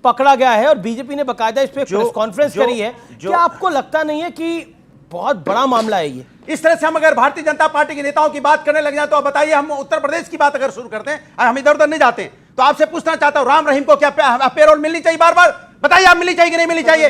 पकड़ा गया है और बीजेपी ने बकायदा इस पे प्रेस कॉन्फ्रेंस करी है। क्या आपको लगता नहीं है कि बहुत बड़ा मामला है ये? इस तरह से हम अगर भारतीय जनता पार्टी के नेताओं की बात करने लग जाए तो आप बताइए, हम उत्तर प्रदेश की बात अगर शुरू करते हैं, हम इधर उधर नहीं जाते, तो आपसे पूछना चाहता हूं, राम रहीम को क्या पेरोल मिलनी चाहिए? बार बार बताइए, आप मिलनी चाहिए कि नहीं मिलनी चाहिए?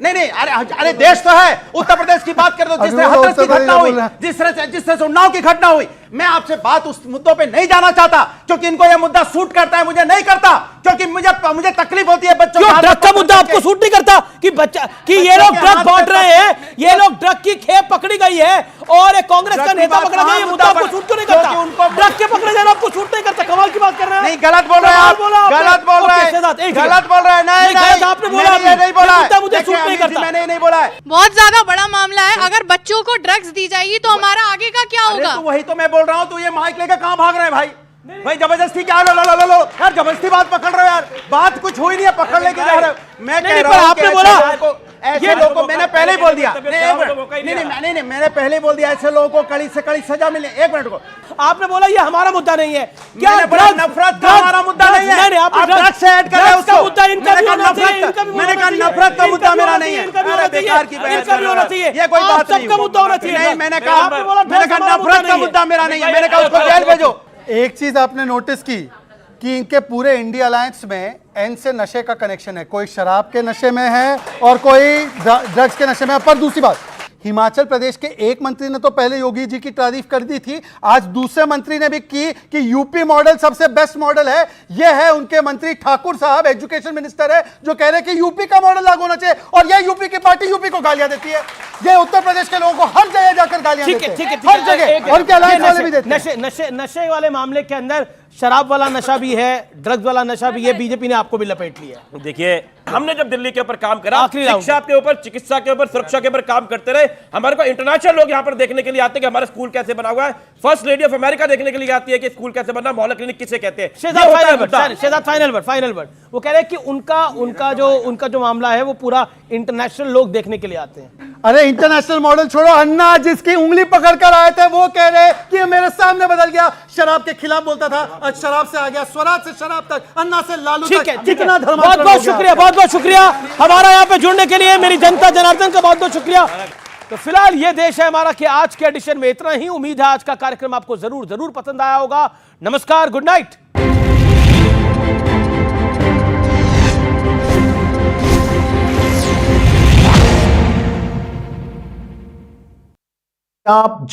नहीं, अरे देश तो है। उत्तर प्रदेश की बात कर दो, जिस तरह हाथरस की घटना हुई, जिस तरह से उन्नाव की घटना हुई, मैं आपसे बात उस मुद्दों पे नहीं जाना चाहता क्योंकि इनको यह मुद्दा सूट करता है, मुझे नहीं करता, क्योंकि मुझे तकलीफ होती है बच्चों को। ड्रग का मुद्दा आपको सूट नहीं करता कि बच्चा कि ये लोग ड्रग बांट रहे हैं, ये लोग ड्रग की खेप पकड़ी गई है और एक कांग्रेस का नेता पकड़ा गया, ये मुद्दा आपको सूट क्यों नहीं करता? ड्रग के पकड़े जाना आपको सूट नहीं करता? कमाल की बात कर रहे हैं। नहीं, गलत बोल रहे हैं आप, गलत बोल रहे हैं, गलत बोल रहे हैं। नहीं, आपने बोला नहीं बोला, मुझे सूट नहीं करता। मैंने नहीं बोला है। बहुत ज्यादा बड़ा मामला है, अगर बच्चों को ड्रग्स दी जाएगी तो हमारा आगे का क्या होगा? तो वही तो मैं बोल रहा हूँ, तो ये माइक लेकर कहां भाग रहे हैं भाई? भाई जबरदस्ती क्या? लो यार, जबरदस्ती बात पकड़ रहे हो यार, बात कुछ हुई नहीं है, पकड़ लेके जा रहे हो। मैं कह रहा हूं आपने बोला ऐसे लोगों को, मैंने पहले ही बोल दिया, नहीं, मैंने पहले ही बोल दिया, ऐसे लोगों को कड़ी से कड़ी सजा मिले। एक मिनट को, आपने बोला ये हमारा मुद्दा नहीं है क्या? नफरत का हमारा मुद्दा नहीं है, आप ड्रग्स से ऐड कर रहे हो उसको। मैंने कहा नफरत का मुद्दा मेरा नहीं है। अरे बेकार की बहस कर रहे हो, ये कोई बात नहीं, सबका मुद्दा होना चाहिए। मैंने कहा नफरत का मुद्दा मेरा नहीं है, मैंने कहा उसको जेल भेजो। एक चीज आपने नोटिस की कि इनके पूरे इंडिया अलायंस में एन से नशे का कनेक्शन है, कोई शराब के नशे में है और कोई ड्रग्स के नशे में है। पर दूसरी बात, हिमाचल प्रदेश के एक मंत्री ने तो पहले योगी जी की तारीफ कर दी थी, आज दूसरे मंत्री ने भी की कि यूपी मॉडल सबसे बेस्ट मॉडल है। यह है उनके मंत्री ठाकुर साहब, एजुकेशन मिनिस्टर है, जो कह रहे हैं कि यूपी का मॉडल लागू होना चाहिए, और यह यूपी की पार्टी यूपी को गालियां देती है। यह उत्तर प्रदेश के लोगों को हर जगह जाकर गालियां देते हैं, हर जगह, और क्या अलायंस वाले भी देते हैं। नशे वाले मामले के अंदर शराब वाला नशा भी है, ड्रग्स वाला नशा भी है, बीजेपी ने आपको भी लपेट लिया। देखिए, हमने जब दिल्ली के ऊपर काम करा, शिक्षा के ऊपर, चिकित्सा के ऊपर, सुरक्षा के ऊपर काम करते रहे, हमारे को इंटरनेशनल लोग यहाँ पर देखने के लिए आते हैं कि हमारा स्कूल कैसे बना हुआ है। फर्स्ट लेडी ऑफ अमेरिका देखने के लिए आती है कि स्कूल कैसे बना, मोहल्ला क्लिनिक किसे कहते हैं। शेजाद फाइनल वर्ड वो कह रहे हैं कि उनका जो मामला है वो पूरा इंटरनेशनल लोग देखने के लिए आते हैं। अरे इंटरनेशनल मॉडल छोड़ो, अन्ना जिसकी उंगली पकड़कर आए थे वो कह रहे कि मेरे सामने बदल गया, शराब के खिलाफ बोलता था, आज शराब से आ गया, स्वराज से शराब तक, अन्ना से लालू तक। कितना बहुत बहुत शुक्रिया हमारा यहाँ पे जुड़ने के लिए, मेरी जनता जनार्दन का बहुत बहुत शुक्रिया। तो फिलहाल ये देश है हमारा कि आज के एडिशन में इतना ही। उम्मीद है आज का कार्यक्रम आपको जरूर पसंद आया होगा। नमस्कार, गुड नाइट। आप